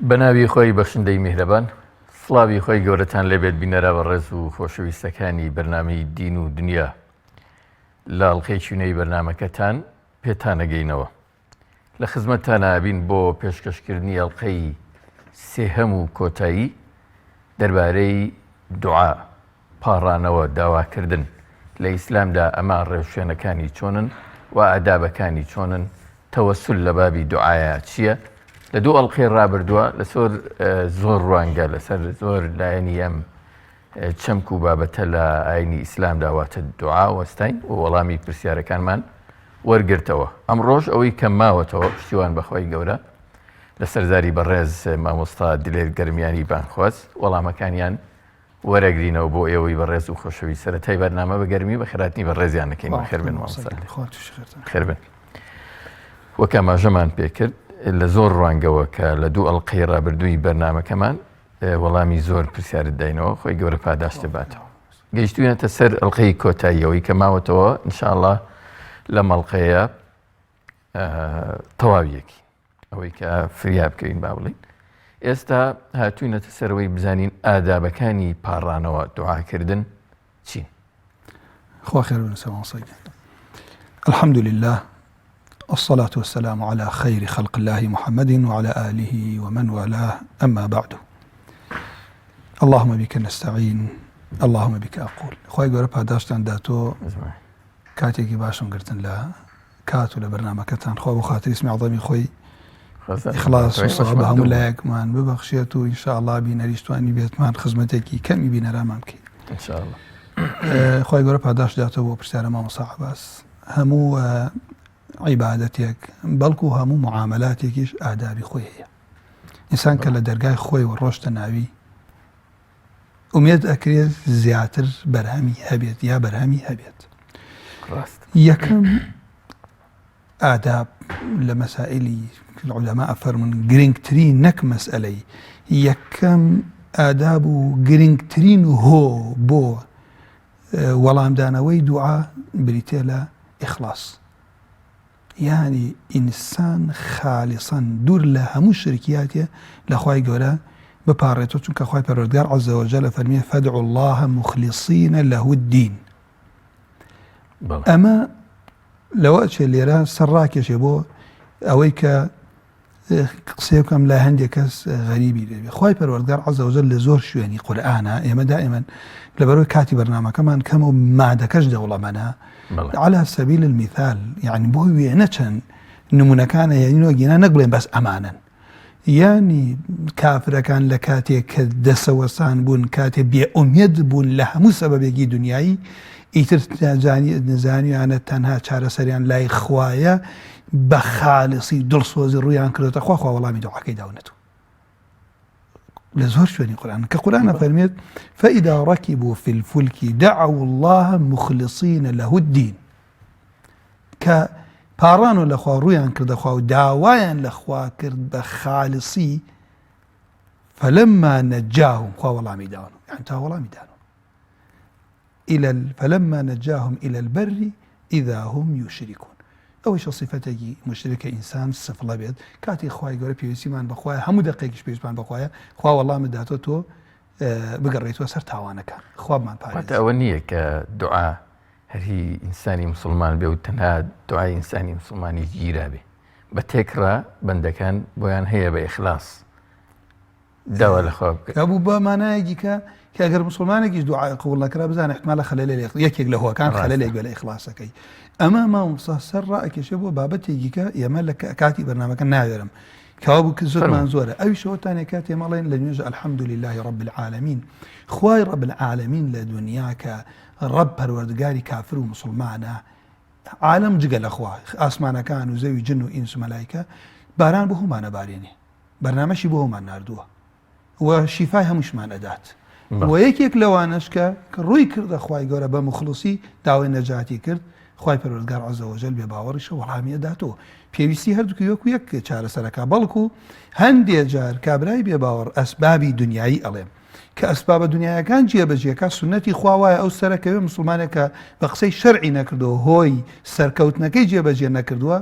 بەناوی خۆی بەخشندەی میهرەبان، سڵاوی خۆی گەورەتان لێبێت بینەرە بە ڕێز و خۆشەویستەکانی بەرنامەی دین و دنیا لە ئەڵقەی چوونەی بەرنامەکەتان پێتانەگەینەوە. لە خزمەتتانە بین بۆ پێشکەشکردنی ئەڵقەی سێهەم و کۆتایی دەربارەی دوعا، پاڕانەوە، داواکردن لە ئیسلامدا ئەمە ڕێوشوێنەکانی چۆنن و ئادابەکانی چۆنن، تەوەسول لە بابی دوعایە چییە؟ لە دوو ئەڵقەی ڕابردووە لەسەر زۆر ڕوانگە لەسەر زۆر لایەنی ئەم چەمک و بابەتە لە ئاینی ئیسلام داواتە دوعا وەستین و وەڵامی پرسیارەکانمان وەرگرتەوە. ئەمڕۆژ ئەوەی کەم ماوەتەوە پشتیوان بەخۆی گەورە لە سەرزاری بەڕێز مامۆستا دلێر گەرمیانی بانخواست وەڵامەکانیان وەرەگرینەوە بۆ ئێوەی بەڕێز و خۆشەوی سەرەتای بەرنامە بەگەرمی بە خێراتنی بەڕێزیان نەکەین. خێربن مامۆستا، خێربن. وەک ئاماژەمان پێکرد لە زۆر ڕوانگەوە کە لە دوو ئەڵقەی ڕابردووی بەرنامەکەمان وەڵامی زۆر پرسیارت داینەوە، خۆی گەورە پاداش دەباتەوە. گەیشتوینەتە سەر ئەڵقەی کۆتاییەوەی کە ماوەتەوە ئینشاءڵڵا لەم ئەڵقەیە تەواویەکی ئەوەی کە فریا بکەین با بڵین. ئێستا هاتوینەتە سەرەوەی بزانین ئادابەکانی پاڕانەوە دوعاکردن چین. خوا خێر بن سەماسەی. الحمد لله والصلاة والسلام على خير خلق الله محمد وعلى آله ومن والاه، أما بعد. اللهم بك نستعين، اللهم بك أقول. خواهي قرب هداشتان داتو كاتيكي باشون قرتن لا كاتو لبرنامجتان خوا بخاطر اسمي عظيمي خوي إخلاص وصواب هم لايك مان ببخشيتو إن شاء الله بينا ريشتواني بيت مان خزمتكي كم بينا رامامكي إن شاء الله. خواهي قرب هداش داتو وبرسالة ما مصاحب بس همو عیبادەتێک بەڵکو هەموو معاملاتێکیش ئادابی خۆی هەیە. ئینسان کە لە دەرگای خۆی و ڕۆشتە ناوی ئومێد ئەکرێت زیاتر بەرهەمی هەبێت یا بەرهەمی هەبێت. یەکەم ئاداب لە مەسائلی عولەما ئەفەرمون گرنگترین نەک مەسئلەی، یەکەم ئاداب و گرنگترین هۆ بۆ وەڵامدانەوەی دوعا بریتێ لە ئیخلاص. يعني إنسان خالصا دوور لە هەموو شرکیاتێ لە خوای گەورە بپارڕێتەوە، چونکە خوای پەروەردگار عەزە وەجەل فەرمیێ فەدعوا الله مخلصین له الدین. ئەمە لەوە چێ لێرە سەر ڕاکێشێ بۆ ئەوەی کە قسەی بکەم لە هەندێک کەس غەریبی دەبێت. خوای پەروەردگار عەزە وەجەل لە زۆر شوێنی قورئانە ئێمە دائیمەن لەبەرەوەی کاتی بەرنامەکەمان کەم و مادەکەش دەوڵەمەنە على سبيل المثال، يعني بۆ وێنە چەند نمونونەکانە یانینەوە گینا نەگڵێن بەس ئەمانن. یانی کافرەکان لە کاتێک کە دەسەوەسان بوون، کاتێ بێئومێد بوون لە هەموو سەبەبێکی دنیایی، ئیتر نزانیانە تەنها چارەسەریان لای خوایە بە خالصی دڵسۆزی ڕوویان کردێتە خوا وەڵامی دوعاکەی داونەتەوە. لزور شواني القرآن كقرآن فرميت فإذا ركبوا في الفلك دعوا الله مخلصين له الدين. كبارانو لخوا رويان كرد خوا داويان لخوا كرد بخالصي فلما نجاهم خوا والله ميدانو يعني تا والله ميدانو فلما نجاهم إلى البر إذا هم يشركون. ئەوەی صفەتێکی مشرکە ئینسان سفڵە بێت کاتی خوای گەورە پێویستیمان بەخوایە، هەموو دقەیەکیش پێویستمان بەخوایە، خوا وەڵامت داتۆ تۆ بگەڕێیتەوە سەر تاوانەکان، خوابمان پارێزێت. ئەوە نییە کە دوعا هەرهی ئینسانی مسلمان بێ و تەنها دوعای ئینسانی مسلمانی گیرا بێ، بە تێکڕا بەندەکان بۆیان هەیە بە ئیخلاص داوا لە خوا بکەن. بوو بە مانایەکی کە ئەگەر مسلمانێکیش دوعای قبوڵ نەکرا بزانێ احتمالە خەلەلێک یەکێک لە هۆکان خەلەلێک بێ لە ئیخلاسەکەی. ئەمە مامۆستا سەر ڕائکێشێ بۆ بابەتێکی کە ئێمە لە کاتی بەرنامەکە ناوێرم کەوا بوو کە زۆرمان زۆرە. ئەویشەوەتانێک کات ئێمەڵێن لە نوێژە الحەمد لله رب العالمین، خوای رب العالمین لە دنیا کە ڕەب پەروەردگاری کافر و مسلمانە، عالم جگە لە خوا، ئاسمانەکان و زەوی جن و ئینس و مەلایکە باران بۆ هەمانە بارێنێ، بەرنامەشی بۆ هەمان ناردووە و شیفای هەمووشمان ئەدات. و یەکێک لەوانش کە ڕووی کردە خوای گەورە بە مخلصی داوای نەجاتی کرد، خوای پەروەردگار عەزە وەجەل بێ باوەڕیشە وەڵامی ئەداتەوە. پێویستی هەردووکە وەکو یەک چارەسەرەکە، بەڵکو هەندێک جار کابرای بێ باوەڕ ئەسبابی دنیایی ئەڵێم کە ئەسبابە دنیایەکان جێبەجێکە سنەتی خوا وایە ئەو سەرەکەوێ مسلمانێکە بە قسەی شەرعی نەکردەوە هۆی سەرکەوتنەکەی جێبەجێ نەکردووە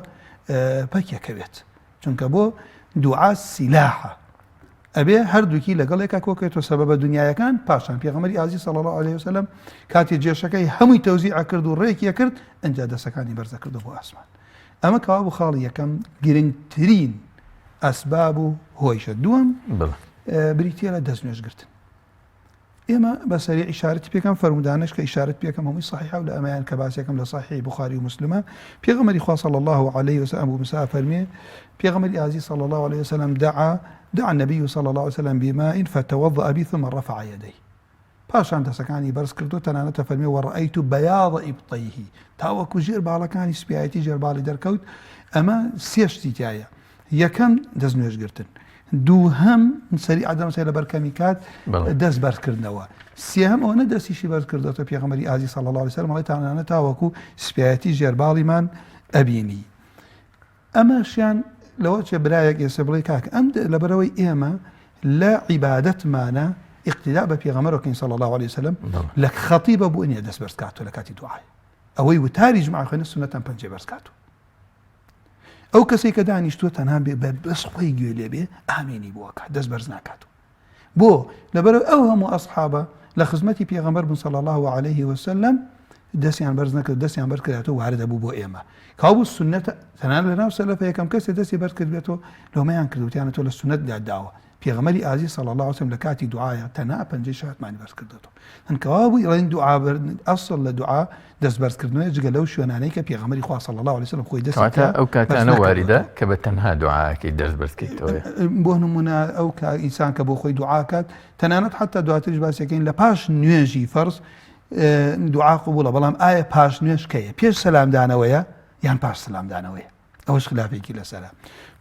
پەکێکەوێت، چونکە بۆ دوعا سیلاحە ئەبێ هەردووکی لەگەڵێکا کۆکێتەوە سەبەبە دنیایەکان پاشان پێغەمبەری ئازیز صلی الله عليه وسلم کاتی جێشەکەی هەمووی تەوزیع کرد و ڕێکیە کرد ئەنجا دەستەکانی بەرزە کردو بۆ ئاسمان ئەمە کەوا بوو خاڵی یەکەم گرنگترین ئەسباب و هۆیشە دووەم بریتیە لە دەست نوێژگرتن ئێمە بەسەری ئیشارەتی پێکەم فەرمودانش کە ئیشارەت پێکەم هەمووی صحیحە و لە ئەمەیان کە باسیەکەم لە صحیح بوخاری و مسلمە پێغەمبەری خوا صلی الله عليه وسلم أبو موسى فەرمێ پێغەمبەری عزیز صلی الله عليه وسلم دعا النبي صلى الله عليه وسلم بماء فتوضأ به ثم رفع يديه پاشان دەسەکانی بەرز کردو تەنانەتە فەرمێ وەڕەئەیت بەیاض ئیبطەیه تاوەکو ژێرباڵەکانی سپایەتی ژێرباڵی دەرکەوت ئەمە سێ شتی تایە یەکەم دەست نوێژگرتن دووهەم سەری عەدەمەسەی لەبەر کەمی کات دەست بەرزکردنەوە سێهەم ئەوەنە دەستیشی بەرز کردەوە پێغەمبەری ئازیز صلی الله عليه وسلم ئەڵێ تەنانەت تاوەکو سپایەتی ژێرباڵیمان ئەبینی ئەمەشیان لەوە چێ برایەک ئێستا بڵێ کاکە ئەم لەبەرەوەی ئێمە لە عیبادەتمانە اقتداء بە پێغەمبەرەکەین صلی الله عليه وسلم لە خەتیبە بوو نییە دەست بەرز کاتوە لە کاتی دوعای ئەوەی وتاری جمعە خوێنە سونەتان پەنجێ بەرز کاتوە ئەو کەسێک کە دانیشتووە تەنها بەس خۆی گوێ لێ بێ ئامینی بووە کات دەست بەرز ناکاتوە بۆ لەبەرەوە ئەو هەموو ئەسحابە لە خزمەتی پێغەمبەر بوون صلی الله عليه وسلم دەستیان بەرز نەکرد دەستیان بەرز کردێتەوە وارە دەبوو بۆ ئێمە کابوو سنەتە تەنان لەناو سەلەفە یەکەم کەسێ دەستی بەرز کردبێتەوە لەومەیان کردوتیانەوە لە سنەتدا داوە پێغەمبەری ئازیز صلی الله عليه وسلم لە کاتی دوعایە تەنها پەنجەی شاتمانی بەرز کردێتەوە هەنکەوا بووی ڕێن دوعا ئەسڵ لە دوعا دەست بەرزکردنەوەی جگە لەو شوێنانەی کە پێغەمبەری خوا صلی الله عليه وسلم خۆی دەست ئەو کاتانە واریدە کە بە تەنها دوعاکەی دەست بەرزکەیتەوە بۆ نمونە ئەو ئینسان کە بۆ خۆی دوعا کات تەنانەت حتا دواتریش باسیەکەین لە پاش نوێژی فەرز دوعا قبوڵە بەڵام ئایا پاش نوێژ کەیە پێش سەلامدانەوەیە یان پاش سەلامدانەوەیە ئەوەش خلافێکی لەسەرە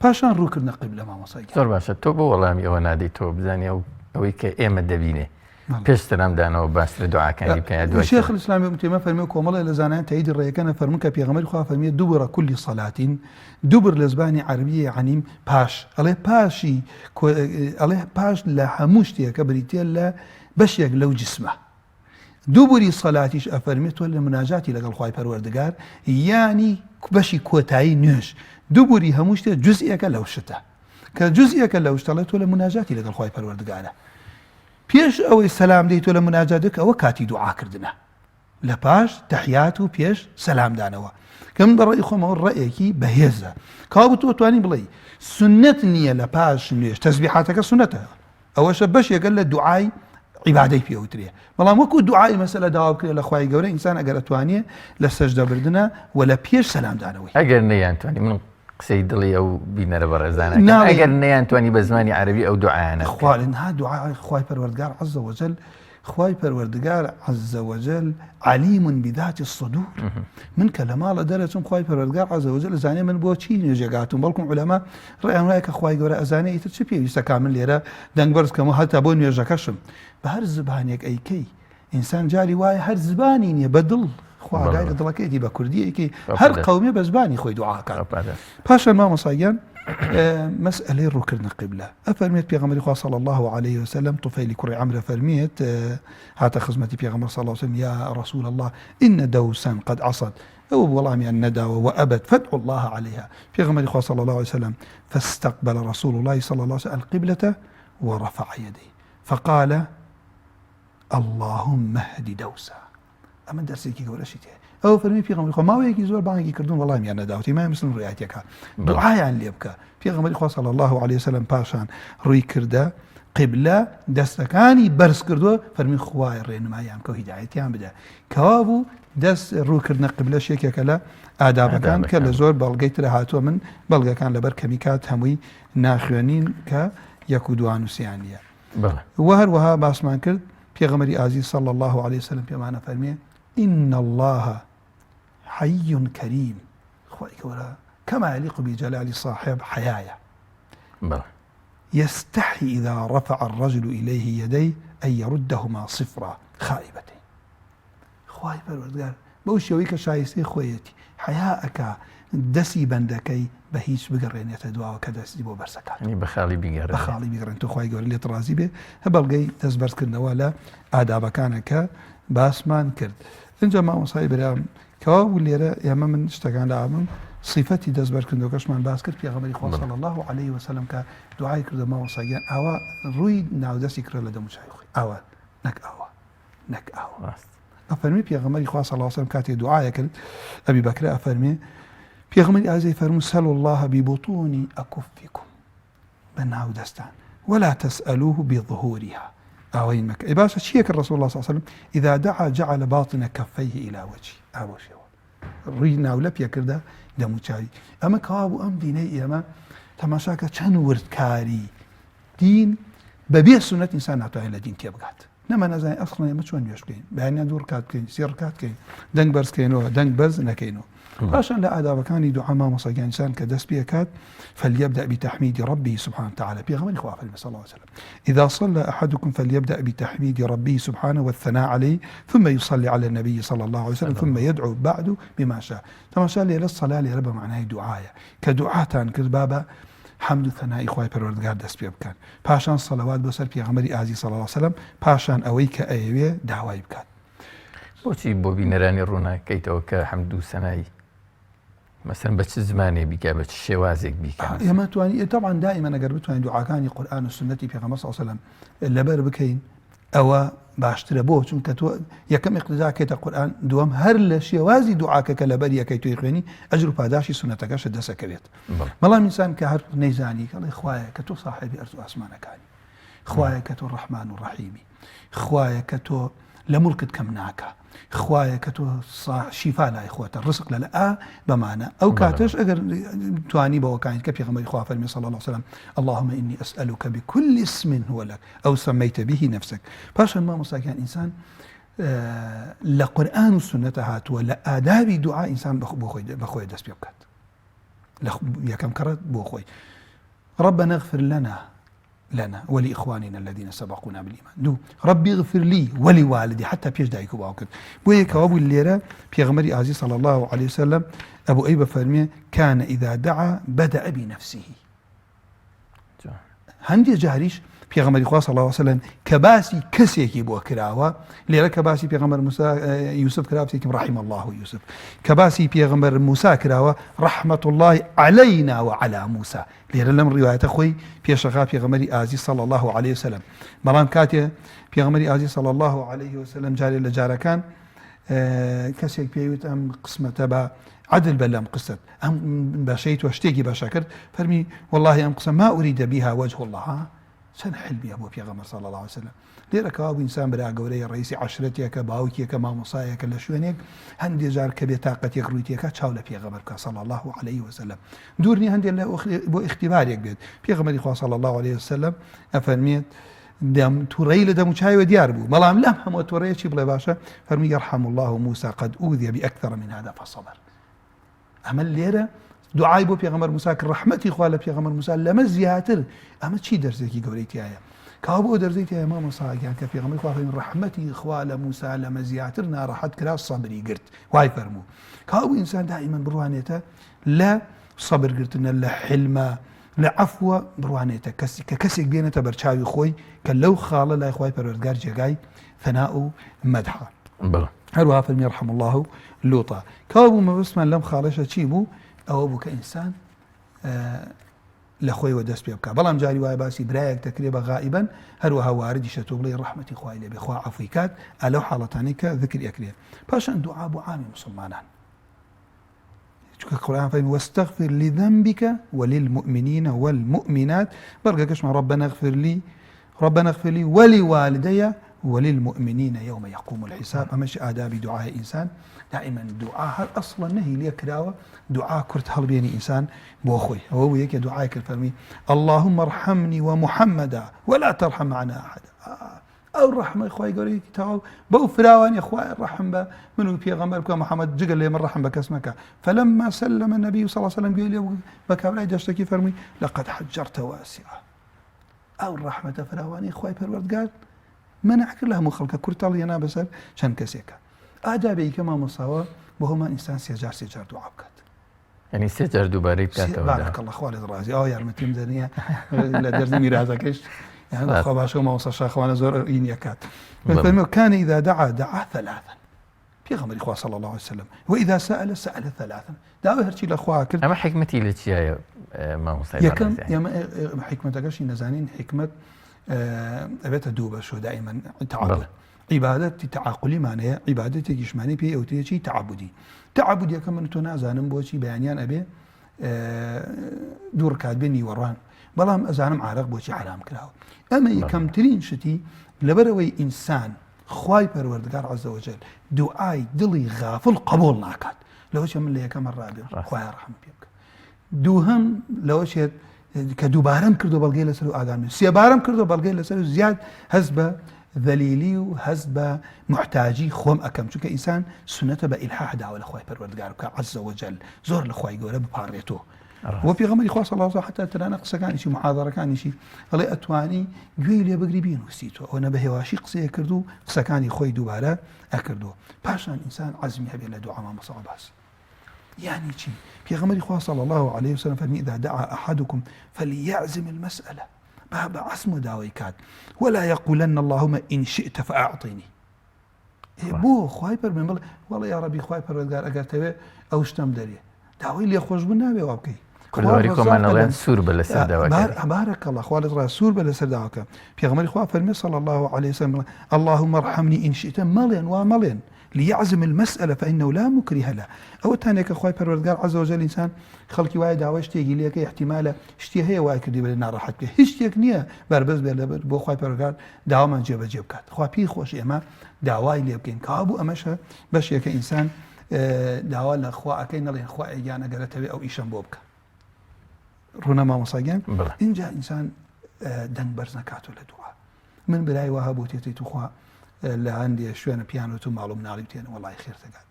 پاشان ڕووکردنە قیبلە مامۆسای زۆر باشە تۆ بۆ وەڵامی ئەوە نادەی تۆ بزانێ ئەوەی کە ئێمە دەبینێ پێش سەلامدانەوە باشترە دوعاکانی بکەین دوای شێخ الإسلام ابن تیمیە فەرمێ کۆمەڵێ لە زانایان تاییدی ڕێیەکانە فەرموون کە پێغەمبەری خوا فەرمێ دوبڕە کولی سەلاتین دوبر لە زبانی عەربیە یعنی پاش ئەڵێ پاشی ئەڵێ پاش لە هەموو شتێکە بریتێ لە بەشێک لەو جسمە دووبوری سەلاتیش ئەفەرمێتەوە لە مناجاتی لەگەڵ خوای پەروەردگار یانی بەشی کۆتایی نوێژ دووبوری هەموو شتێک جزئیەکە لەو شتە کە جزئیەکە لەو شتەڵێت تۆ لە مناجاتی لەگەڵ خوای پەروەردگارە پێش ئەوەی سەلام دەیت تۆ لە مناجاتێک ئەوە کاتی دوعاکردنە لە پاش تەحیات و پێش سەلامدانەوە کە من بەڕێی خۆمەوە ڕێیەکی بەهێزە کابوو تۆ توانی بڵێ سنەت نییە لە پاش نوێژ تەسبیحاتەکە سنەتە ئەوەشە بەشێکە لە دوعای عیبادەی پێوترێ بەڵام وەکو دوعای مەسەلە داوا بکرێت لە خوای گەورە ئینسان ئەگەر ئەتوانێ لە سەجدەبردنە و لە پێش سەلامدانەوەی ئەگەر نەیانتوانی من قسەی دڵی ئەو بینەرە بەڕێزانە ئەگەر نەیانتوانی بە زمانی عەربی ئەو دوعایانە خوالنها دوعای خوای پەروەردگار عەز وەجەل خوای پەروەردگار عەز وەجەل عەلیم بذات الصدور من کە لە ماڵە دەرەچم خوای پەروەردگار عەز وەجەل ئەزانێ من بۆ چی نوێژێگاتم بەڵکم عولەما ڕێیان وایە کە خوای گەورە ئەزانێ ئیتر چ پێویستە کا من لێرە دەنگ بەرز کەمەوە هەتا بۆ نوێژەکەشم بە هەر زبانێک ئەیکەی ئینسان جاری وایە هەر زبانی نییە بە دڵ خواگای لە دڵەکەیتی بە کوردیەکی هەر قەومێ بە زبانی خۆی دوعاکات پاشان مامۆسایان مسألة ركن قبلة أفرميت بيغمر خوا صلى الله عليه وسلم طفيل كري عمرو فرميت هات خزمتي بيغمر صلى الله عليه وسلم يا رسول الله إن دوسا قد عصت أو والله من الندى وأبت فادعوا الله عليها بيغمر خوا صلى الله عليه وسلم فاستقبل رسول الله صلى الله عليه وسلم القبلة ورفع يديه فقال اللهم اهد دوسا أما درسيكي قول أشيتي ئەو فەرمی پێغەمبەری خوا ماوەیەکی زۆر بانگی کردوون وەڵامیان نەداوە تیمای مسلم ڕوایەتێکە دوعایان لێ بکە پێغەمبەری خوا صلی الله عليه وسلم پاشان ڕووی کردە قبلە دەستەکانی بەرز کردووە فەرمی خوای ڕێنمایان کە هیدایەتیان بدە کەوا بوو دەست ڕووکردنە قبلە شێکێکە لە ئادابەکان کە لە زۆر بەڵگەی ترە هاتووە من بەڵگەکان لەبەر کەمی کات هەمووی ناخوێنین کە یەک و دوان وسییان نیە وە هەروەها باسمان کرد پێغەمبەری ئازیز صلی الله عليه وسلم پێمانە فەرمێ إن الله حي كريم كما يليق بجلال صاحب حيايا يستحي إذا رفع الرجل إليه يديه أن يردهما صفرا خائبتين خواهي پروردگار بوشيوي كشايستي خويتي حياءك دسي بندكي بهيش بقرينية دعاء وكدسي بو برسكات يعني بخالي بقرين تو خواهي قول اللي ترازي به هبالغي تزبرس كرنا ولا آداب كانك باسمان كرد اینجا ما مصاحب برام کەوا لێرە ئێمە من شتەکان لە ئامم صفەتی دەستبەرکردنەوەکەشمان باس کرد پێغەمبەری خوا صلی الله علیه و سلم کە دوعای کردە مامۆستاگیان ئاوا ڕووی ناودەستی کرد لە دەموچاوی خۆی ئاوا نەک ئاوا ئەفەرمی پێغەمبەری خوا صلی الله علیه و سلم کاتێ دوعای کرد ئەبی بەکر ئەفەرمێ پێغەمبەری ئازەی فەرموو سەلوا الله ببطون ئەکفکم بە ناودەستان ولا تسألوه بظهورها ئاوین مەکە ئەی باشە چییە کە ڕەسوڵ الله صلی الله علیه و سلم إذا دعا جعل باطن كفيه إلى وجهه ئاوەشەوە ڕووی ناولە پێکردە دەموچاوی ئەمە کەوا بوو ئەم دینەی ئێمە تەماشاکە چەند وردکاری دین بەبێ سونەت ئینسان ناتوانێت لە دین تێبگات نەما نەزانین ئەسڵەن ئێمە چۆن نوێژ بکەین بەیانیان دوو ڕکات بکەین سێ ڕکات بکەین دەنگ بەرز بکەینەوە دەنگ بەرز نەکەینەوە باشن لە ئادابەکانی دوعا مامۆستاگیان ئینسان کە دەست پێ کات فليبدأ بتحميد ربه سبحانه وتعالى بيغمر إخوة صلى الله عليه وسلم إذا صلى أحدكم فليبدأ بتحميد ربه سبحانه والثناء عليه ثم يصلي على النبي صلى الله عليه وسلم ثم يدعو بعد بما شاء تما شاء لي للصلاة لرب معناه دعاية كدعاء كذبابا حمد ثناء إخوة پروردگار دەست پێ بکەن پاشان صلوات بۆ سەر پێغەمبەری ئازیز صلى الله عليه وسلم پاشان ئەوەی کە ئەیەوێ داوای بکات بۆچی بۆ بینەرانی ڕووناکەیتەوە کە حەمد و سەنایی مثلا بە چ زمانێ بیکە بە چ شێوازێک بیکە ئێمە توانی طبعا دائما ئەگەر بتوانین دوعاکانی قورئان و سنەتی پێغەمبەر صلی الله عليه وسلم لەبەر بکەین ئەوە باشترە بۆ چونکە تۆ یەکەم اقتیداکەیتە قورئان دووەم هەر لە شێوازی دوعاکە کە لەبەر یەکەی توی خوێنی ئەجر و پاداشی سنەتەکەشت دەسەکەوێت بەڵام ئینسان کە هەر نەیزانی کەڵێ خوایە کە تۆ صاحبی ئەرز و ئاسمانەکانی خوایە کە تۆ ڕەحمان و ڕەحیمی خوایە کە تۆ لە مڵکت کەم ناکە خوایە کە تۆ شیفا لای خۆتە ڕزق لە بەمانە ئەو کاتەش ئەگەر توانی بەوەکانی کە پێغەمبەری خوا فەرمی صلی الله عليه وسلم اللهم إني أسألك بكل اسم هو لك أو سميت به نفسك پاشان مامۆستاکیان ئینسان لە قورئان و سنەتە هاتووە لە ئادابی دوعا ئینسان بەخۆی دەست پێ بکات یەکەم کەڕەت بۆ خۆی ربنا اغفر لنا ولإخواننا الذين سبقونا بالإيمان دو ربي اغفر لي ولوالدي حتى بيش دايكو باوكت بوي كوابو الليرة بيغمري عزيز صلى الله عليه وسلم أبو أيبة فرمي كان إذا دعا بدأ بنفسه هندي جاريش پێغەمبەری خوا صلی الله علیه وسلم کە باسی کەسێکی بۆ کراوە لێرە کە باسی پێغەمبەر یوسف کراوە بسێکم رحم الله یوسف کە باسی پێغەمبەر موسا کراوە رحمة الله علينا وعلى موسى لێرە لەم ڕیوایەتە خۆی پێشەخا پێغەمبەری ئازیز صلی الله عليه وسلم بەڵام کاتێ پێغەمبەری ئازیز صلی الله عليه وسلم جارێ لە جارەکان کەسێک پێیوت ئەم قسمەتە بە عدل بلام قصة أم بشيت واشتكي بشكر فرمي والله أم قصة ما أريد بها وجه الله سن حلمي أبو بيغمر صلى الله عليه وسلم ليرة كواب إنسان برا قولي رئيسي عشرتك باوكيك ما مصايك لشوينك هندي جار كبيتاقتك رويتك تشاول بيغمرك صلى الله عليه وسلم دورني هندي بو اختبارك بيت بيغمر إخوة صلى الله عليه وسلم أفرميت دم توري لدم شاي وديار بو ملام لم هم توري شي بلا باشا فرمي يرحم الله موسى قد أوذي بأكثر من هذا فصبر ئەمە لێرە دوعای بۆ پێغەمبەر موسا کە ڕەحمەتی خوا لە پێغەمبەر موسا لەمە زیاتر ئەمە چی دەرزێکی گەورەی تایە کاوا بۆ دەرزەی تایە مامۆستاگیان کە پێغەمبەری خوا فەرمی ڕەحمەتی خوا لە موسا لەمە زیاتر ناڕەحەت کرا سەبری گرت وای فەرموو کاوا بۆ ئینسان دائیمەن بڕوانێتە لە سەبرگرتنە لە حلمە لە عەفوە بڕوانێتە کە کەسێک بێنێتە بەرچاوی خۆی کە لەو خاڵە لای خوای پەروەردگار جێگای ثەنا و مەدحە هەروەها فەرمی رحم الله لوطا کاوا بوو مەبەستمان لەم خاڵەشە چی بوو ئەوە بوو کە ئینسان لە خۆیەوە دەست پێ بکات بەڵام جاری وایە باسی برایەک دەکرێ بە غائبەن هەروەها واردیشە تۆ بڵێ ڕەحمەتی خوای لێ بێ خوا عەفوی کات ئەلەو حاڵەتانەی کە ذکری ئەکرێ پاشان دوعا بۆ عامی مسلمانان چونکە قورئان فەرمی واستغفر لذنبك وللمؤمنين والمؤمنات بەڵگەکەشمان ربنا اغفر لي ولوالدي وللمؤمنين يوم يقوم الحساب أمش آداب دعاء إنسان دائما دعاء أصلا نهي لي كراوة دعاء كرت هلبيني إنسان بوخوي هو يك دعاء كالفرمي اللهم ارحمني ومحمدا ولا ترحم معنا أحد أو الرحمة إخوائي قولي كتاب بو فراوان إخوائي الرحم با منو بيغمبرك محمد جقل لي من رحم بك اسمك فلما سلم النبي صلى الله عليه وسلم قال لي بكابلاي دشتكي فرمي لقد حجرت واسعة أو الرحمة فراوان إخوائي پروردگار منع کرد لە هەموو خەڵکە کورتەڵ یەنا بەسەر چەند کەسێکە ئادابێکی کە مامۆستاوە بۆ هەمان ئینسان سێجار دوعا بکات یعنی سێجار دووبارەی بکاتەوە بارەکەڵڵە خوا لێت ڕازی ئەوە یارمەتیم دەنیە لە دەرزی میراثەکەش خوا باشە مامۆستا شاخەوانە زۆر ئین یەکات فەرمێ كان إذا دعا ثلاثا پێغەمبەری خوا صلی الله عليه وسلم وإذا سأل ثلاثا داوای هەرچی لە خوا کرد. ئەمە حکمەتی لە چیایە مامۆستای یەکەم بەڕێز؟ ئێمە حکمەتەکەشی نەزانین حکمت ئەبێتە دوو بەش و دائما تعاقل. عیبادەتی تعاقلیمان هەیە، عیبادەتێکیشمانی پێی ئەوترێکی تعبودی. تعبودیەکە من تۆ نازانم بۆچی بەیانیان ئەبێ دوو ڕکات بێ نیوەڕوان، بەڵام ئەزانم عارەق بۆچی حرام کراوە. ئەمە یەکەمترین شتی لەبەرەوەی ئینسان خوای پەروەردگار عەزە وەجەل دوعای دڵی غافڵ قبوڵ ناکات. لەوەشە من لە یەکەمە ڕابێ خوای ڕەحم پێ بکە. دووهەم لەوەشێت کە دووبارەم کردو بەڵگەی لەسەر و ئاگام سێبارەم کردو بەڵگەی لەسەر و زیاد هەست بە ذەلیلی و هەست بە محتاجی خۆم ئەەکەم، چونکە ئینسان سنەتە بە ئیلحاح داوە لە خوای پەروەردگار بکە عەزە وەجەل، زۆر لە خوای گەورە بپارڕێتەوە. وە پێغەمبەری خوا صلی الله علیه و حتا تەنانە قسەکانیشی محاضەرەکانیشی ئەڵێ ئەتوانی گوێی لێ بگری بینووسیتەوە، ئەوە بە هێواشی قسەیە کرد و قسەکانی خۆی دووبارە ئەکردووە. پاشان ئینسان عەزمی هەبێت لە دوعا مامۆستا عەباس. يعني شيء في خوا صلى الله عليه وسلم فرمي إذا دعا أحدكم فليعزم المسألة باب عزم داويكات ولا يقولن اللهم إن شئت فأعطيني. بو خواي من والله يا ربي خواي پروردگار اگر تبي او شتم دري داوي لي خوش بنابي وابكي كلواريكم انا لين سور بلسر داوكا بارك الله خوالد را سور بلسر داوكا في خوا فرمي صلى الله عليه وسلم اللهم ارحمني إن شئت ملين وملين ليعزم المسألة فإنه لا مكره له. أو تاني كخواي پروردگار عز وجل إنسان خلقي وايد داوي شتيجي ليك احتماله شتي هي واي كردي بل نار راحت به هیچ شتيك نيه بربز بو خواي پروردگار داوا من جيب جيب كات خوا بي خوش اما داواي لي بكين كابو امشها باش يك انسان داوا لاخوا اكين لين خوا ايانا قالتبي او ايشان بوبك رونا ما مصاجان ان جاء انسان دنگ برزنكاتو لدعاء من بلاي وهابوتي تخوا اللي عندي شوية بيانو تو معلوم نالي بتين والله خير تقال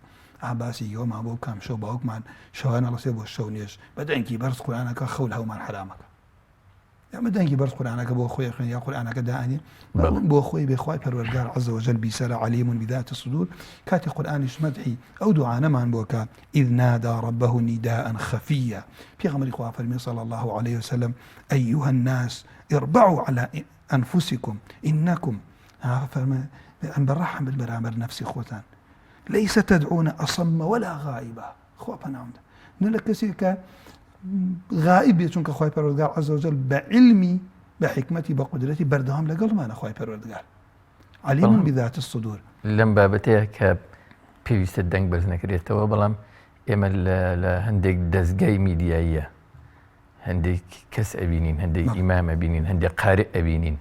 عباسي يوم ابو كام شو باوك مان شو انا لصيبو الشو نيش بدأنكي برز قرآنك خولها ومان حرامك يعني بدأنكي برز قرآنك بو اخوي يا قرآنك داني بو اخوي بخواي پروردگار عز وجل بيسر عليم بذات الصدور كاتي قرآنش مدحي او دعانا مان بوكا إذ نادى ربه نداء خفيا في غمر اخوة فرمي صلى الله عليه وسلم أيها الناس اربعوا على أنفسكم إنكم فرمي أن برحم بالبرامر نفسي خوتان ليس تدعون أصم ولا غائبا خوا بنامد نلك سيكا غائب يتونك خواي پروردگار عز وجل بعلمي بحكمتي بقدرتي بردهم لقل ما أنا خواي پروردگار عليم بذات الصدور لم بابتها كاب بيوست دنگ برزنكريتوا بلام إما هندك دزگاي ميدياية هندك كس أبينين هندك إمام أبينين هندك قارئ أبينين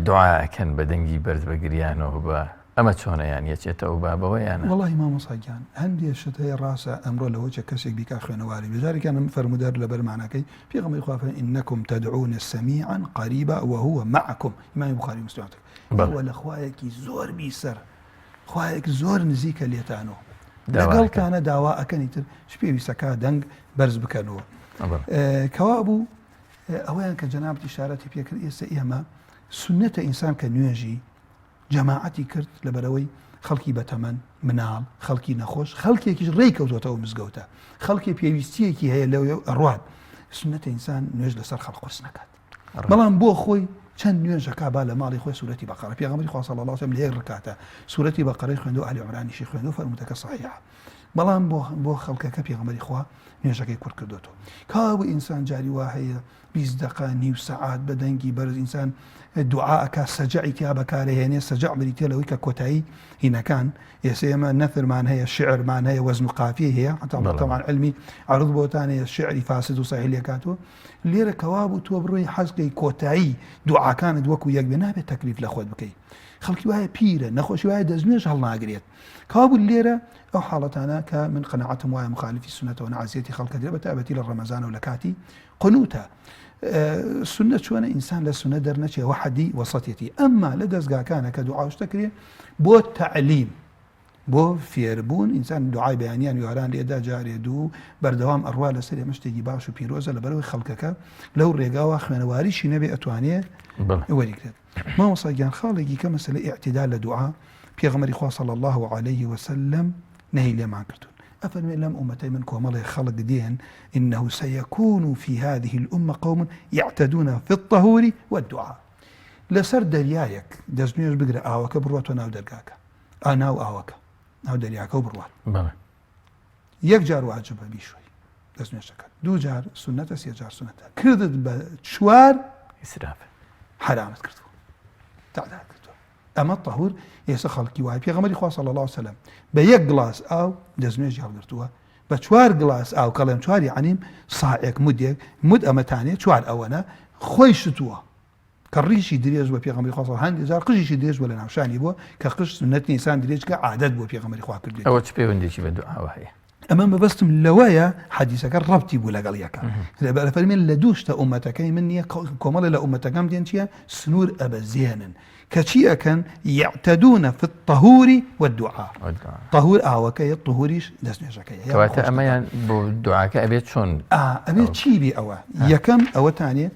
دعاء كان بدنجي برز بقريانه وبا أما شونه يعني يتشتا وبابا ويانا والله ما مصاجان عندي الشتاء راسه أمر له وجه كسيك بك أخي نواري لذلك أنا فرمدار لبر معناكي في غمر إخوة إنكم تدعون سميعا قريبا وهو معكم إمام البخاري ومسلم هو الأخوائك زور بيسر أخوائك زور نزيك اللي تانو لقل كان دواء كنيتر شبيه بيسكا دنگ برز بكانو كوابو أولا كجنابة إشارتي بيكر إيما سنة إنسان كنيجي جماعتي كرت لبروي خلقي بتمن منال خلقي نخوش خلقي كيش ريكا وتو مزقوتا خلقي بيستي كي هي لو الرواد سنة إنسان نيج لسر خلق قرسنكات بلان بو خوي كان نيج كابالا مالي خوي سورة بقرة في غمر صلى الله عليه وسلم ليه ركعتا سورة بقرة خندو أهل عمران شيخ خندو فرمتك صحيحة بلان بو خلقك في غمر إخوة نيجاكي كور كردوتو كاو إنسان جاري واحد 20 دقيقة نيو ساعات بدنجي برز إنسان الدعاء كسجعي كابكاره يعني السجع بريتي لو كوتاي هنا كان يسمى النثر معناها الشعر معناها وزن قافية هي حتى طبعا علمي عرض بوتاني الشعر فاسد وصحيح ليكاتو ليرة كواب توبروي حزقي كوتاي دعاء كان دوكو يقبنا بالتكليف لأخوات بكي خلقي وهي بيرة نخوش وهي دزنيش هل ناقريت كواب الليرة أو حالتنا كمن قناعتهم وهي مخالفي السنة ونعزيتي خلق ديرة بتأبتي للرمزان ولكاتي قنوتا السنة شوانا إنسان للسنة درنشي وحدي وسطيتي أما لدزقا كان كدعاء اشتكري بو التعليم بو فيربون إنسان دعاء بيانيان يواران ليدا جاري دو بردوام أروال سري مشتقي باشو بيروزة لبروي خلقك لو الرقاوة خوانواريشي نبي أتوانيه وريكتب ما وصيان خالقي كمسألة اعتدال لدعاء بيغمر إخوة صلى الله عليه وسلم نهي لي معن كرتون أفرمي لم أمتي منكم الله خلق دين إنه سيكون في هذه الأمة قوم يعتدون في الطهور والدعاء لسر دريايك دزنيش بقرأ آوك بروتنا ودرقاك أنا وآوك ناو دەریاکە و بڕوات بەڵێ یەک جار واجبە بیشۆی دەست نوێژەکەت دوو جار سونەتە سێ جار سونەتە کردت بە چوار ئیسرافە حرامت کردووە تعداد کردووە ئەمە تەهور ئێستا خەڵکی وایە پێغەمبەری خوا صلی الله علیه وسلم بە یەک گڵاس ئاو دەستنوێژی هەڵگرتووە بە چوار گڵاس ئاو کەڵێم چواری عنیم ساعێک مودێک مود ئەمەتانێ چوار ئەوەنە خۆی شتووە کە ڕیشی درێژ بە پێغەمبەری خوا هەندێک جار قژیشی درێژ بۆ لە ناوشانی بووە کە قژ سنەت نیسان درێژکە عادەت بۆ پێغەمبەری خوا کردوێت ئەوە چ پەیوەندێکی بە دوعاوە هەیە ئەمە مەبەستم لەوەیە حەدیسەکە ڕەبتی بوو لەگەڵ یەکە لەبەر فەرمێن لە دوو شتە ئومەتەکەی من نییە کۆمەڵی لە ئومەتەکەم دێن چییە سنوور ئەبەزێنن کە چی ئەکەن یعتەدونە في الطهور والدعاء طهور ئاوەکەیە طهوریش دەستنوێژەکەیە کەواتە ئەمەیان بۆ دوعاکە ئەبێت چۆن ئەبێت چی بێ ئەوە یەکەم ئەوەتانێ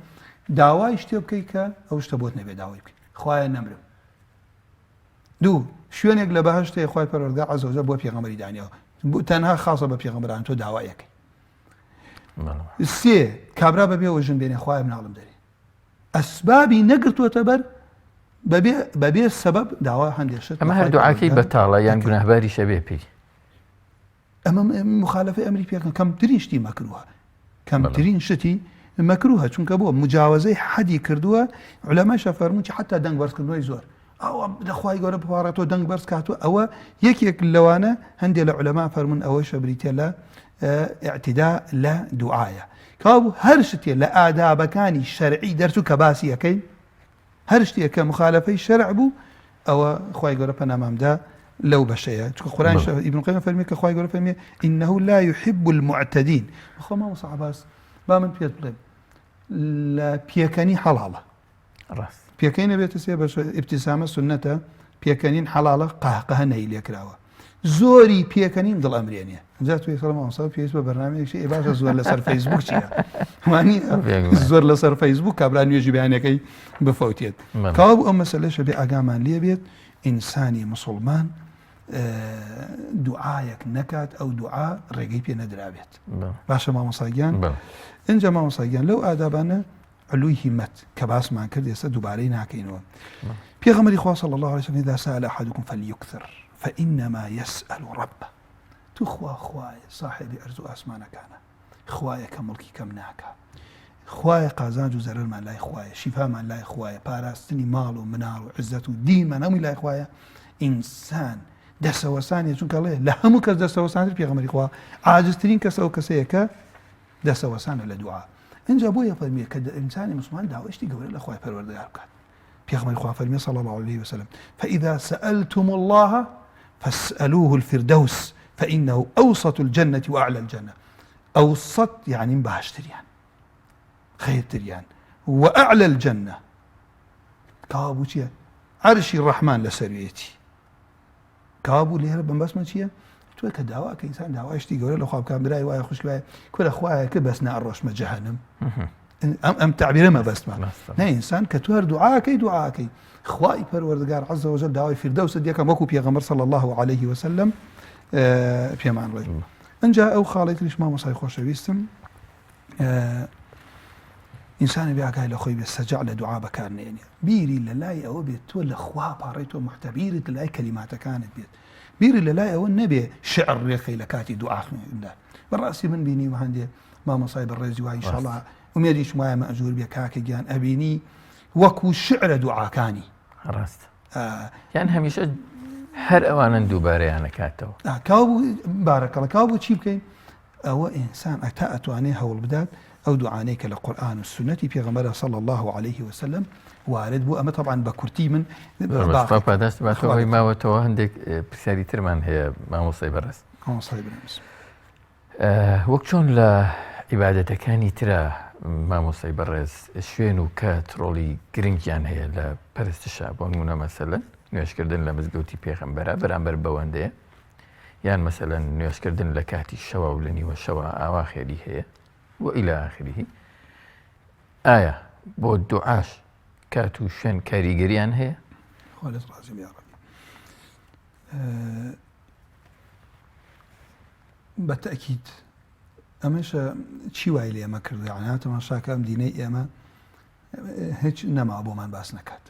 داوای شتێ بکەی کە ئەو شتە بۆت نەبێ داوای بکەیت خوایە نەمرم دوو شوێنێک لە بەهەشتەیە خوای پەروەردگار عەزە وەجەل بۆ پێغەمبەری دانیەوە تەنها خاصە بە پێغەمبەران تۆ داوایەکەی سێ کابرا بەبێ ئەوە ژن بێنێ خوای مناڵم دەرێ ئەسبابی نەگرتووەتە بەر بەبێ سەبەب داوا هەندێک شت ئەمە هەر دوعاکەی بەتاڵە یان گوناهباری شەبێ پێی ئەمە مخالفەی ئەمری پێکەن کەمترین شتی مەکروهە کەمترین شتی مەکروهە چونکە بۆ مجاوزەی حەدی کردووە عولەمای فەرموون چی حتا دەنگ بەرزکردنەوەی زۆر ئەوە لەخوای گەورە بپارێتەوە دەنگ بەرز کاتوە ئەوە یەکێک لەوانە هەندێک لە عولەما فەرموون ئەوەی شەبریتە لە ئیعتیدا لە دوعایە کابوو هەر شتێ لە ئادابەکانی شەرعی دەرچوو کە باسی یەکەی هەر شتێک کە مخالفەی شەرع بوو ئەوە خوای گەورە پەنامامدا لەو بەشەیە چونکە قورئان ئیبن قەییم فەرمێ کە خوای گەورە فەرمێ إنه لا يحب المعتدين خۆ مامۆستا عەباس با من پێت بڵێم لە پێکەنی حەڵاڵە ڕاست پێکەنی نەبێتە سێ بەش ئیبتیسامە سنەتە پێکەنین حەڵاڵە قەهقەهە نەی لێکراوە زۆری پێکەنین دڵ ئەمرێنێ جا توی سەڵ مامۆستا پێویست بە بەرنامەیەکی ئێ باشە زۆر لەسەر فەیسبوک چییە وانی زۆر لەسەر فەیسبوک کابرا نوێژی بەیانەکەی بفەوتێت کاوا بوو ئەم مەسەلەشە بێ ئاگامان لێ بێت ئینسانی موسڵمان دوعایەک نەکات ئەو دوعا ڕێگەی پێ نەدرابێت باشە مامۆستاگیان اینجا مامۆستاگیان لەو ئادابانە علوی هیمەت کە باسمان کرد ئێستا دووبارەی ناکەینەوە پێغەمبەری خوا صلی الله عليه وسلم إذا سأل أحدكم فليكثر فإنما يسأل ربه تو خوایە صاحبی ئەرز و ئاسمانەکانە خوایە کە مڵکی کەم ناکە خوایە قازانج و زەرەرمان لای خوایە شیفامان لای خوایە پاراستنی ماڵ و مناڵ و عزت و دیمان هەمووی لای خوایە ئینسان دەسەوەسانیە چونکەڵێ لە هەموو کەس دەسەوەسانتر پێغەمبەری خوا عاجزترین کەس ئەو کەسەیە کە دەسەوەسانە لە دوعا اینجا بۆیە فەرمیێ کە ئینسانی مسلمان داواشتی گەورە لە خوای پەروەردگار بکات پێغەمبەری خوا فەرمیێ صلی الله عليه وسلم فإذا سألتم الله فاسألوه الفردوس فإنه أوسط الجنة وأعلى الجنة أوسط يعني باشتريان خير تريان وأعلى الجنة كابو چيا عرشي الرحمن لسريتي كابو ليه رب بس ما چيا تو كدواء كإنسان دواء يشتي قوله لو خاب كان براي واي خوش باي كل أخويا كبس نعرش ما جهنم أم تعبير ما بس ما لا إنسان كتوار دعاء كي خواي پروردگار عز وجل دواء فردوس ديك موكو بيغمر صلى الله عليه وسلم پێمان ڕێ ئەجا ئەو خاڵێتریش مامۆسای خۆشەویستم ئینسانی بێ ئاگای لە خۆی بێت سەجع لە دوعا بەکارنێنێ بیری لە لای ئەوە بێت تۆ لە خوا پاڕێتەوە محتەبیرت لە لای کەلیماتەکانت بێت بیری لە لای ئەوە نەبێ شعر ڕێخەی لە کاتی دوعا خوێندندا بەڕاستی من بینی هەندێ مامۆسای بەڕێزی وای ئینشاءڵڵا ئومێدیش وایە مەئجور بێ کاکە گیان ئەبینی وەکو شعرە دوعاکانی ڕاست یان هەمیشە هەر ئەوانن دووبارەیانە کاتەوە کاو بارەکەڵە کاو بۆ چی بکەین ئەوە ئینسان ئەتا ئەتوانێ هەوڵ بدات ئەو دوعانەی کە لە قورئان و سنەتی پێغەمبەر صلی الله عليه وسلم وارد بوو ئەمە طبعا بە کورتی من پاداش باتەوەی ماوەتەوە هەندێک پرسیاری ترمان هەیە مامۆستای بەڕێز وەک چۆن لە عیبادەتەکانی ترە مامۆستای بەڕێز شوێن و کات ڕۆڵی گرنگیان هەیە لە پەرستشە بۆ نمونە مەسەلەن نوێشکردن لە مزگەوتی پێغەمبەرە بەرامبەر بەوەندەیە یان مەسەلەن نوێشکردن لە کاتی شەوە و لە نیوە شەوە ئاوا خێری هەیە وإلى آخره ئایا بۆ دوعاش کات و شوێن کاریگەریان هەیە؟ خۆلت ڕازیم یا ڕەبی بەتەئکید ئەمەشە چی وای لێ ئێمە کردو یعنی تەماشاکە ئەم دینەی ئێمە هیچ نەما بۆمان باس نەکات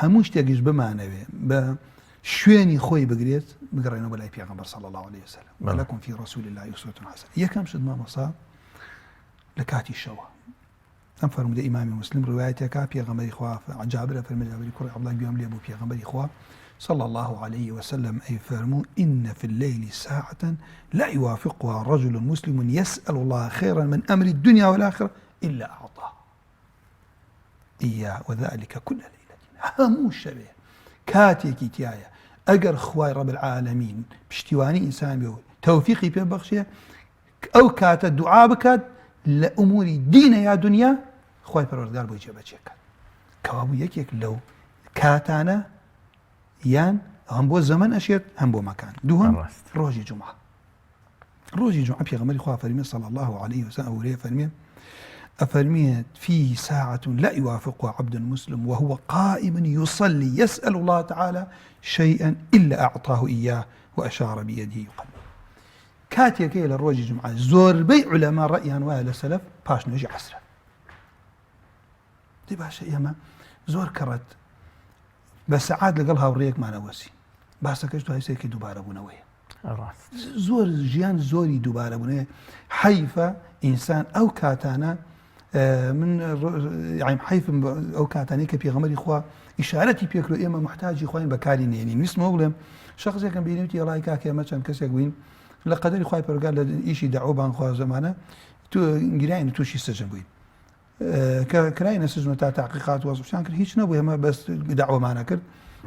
هەموو شتێکیش بمانەوێ بە شوێنی خۆی بگرێت بگەڕێنەوە بەلای پێغەمبەر صلی الله عليه وسلم لكم في رسول الله أسوة حسنة. یەکەم شت مامۆستا لە کاتی شەوە ئەم فەرمودە ئیمامی مسلم ڕوایەتێکا پێغەمبەری خوا جابر فەرمێ جابری کوڕی عەبدوڵڵاه گوێم لێ بوو پێغەمبەری خوا صلى الله عليه وسلم أي فرموا إن في الليل ساعة لا يوافقها رجل مسلم يسأل الله خيرا من أمر الدنيا والآخرة إلا أعطاه إياه وذلك كل ليلة. همو شبه كاتيكي تيايا أجر خواي رب العالمين بشتواني إنسان بيقول توفيقي ببخشية أو كات الدعاء بكات لأمور دين يا دنيا خواي پروردگار بو جيبه چيك كوابو يك لو كاتانا يان هم بو زمن أشيت هم بو مكان دوهم روجي جمعة. روجي جمعة بيغمري خوا فرمي صلى الله عليه وسلم أوليه فرمي فيه ساعة لا يوافقها عبد مسلم وهو قائم يصلي يسأل الله تعالى شيئا إلا أعطاه إياه وأشار بيده يقبل. كاتيك إلى روجي جمعة زور بي علماء رأيان وآل السلف باش نوجي عسرة دي باشا إيما زور كرت بس عاد لقلها وريك ما نوسي باسا كشتو هاي سيكي دوبارة بونوية زور جيان زوري دوبارة بونوية حيفا إنسان أو كاتانا من يعني حيف أو كاتاني كبيغمري إخوة إشارتي بيكرو إيما محتاج إخوين بكاري نينين اسمه أولم شخص يكن بينيوتي الله يكاكي مثلا كسيك وين لقدر إخوة برقال إيشي دعوه بان خواه زمانه تو إنجرين توشي السجن بوين كراين السجن تاع تحقيقات وصفشان كر هيش نبوه ما بس دعوه معنا كر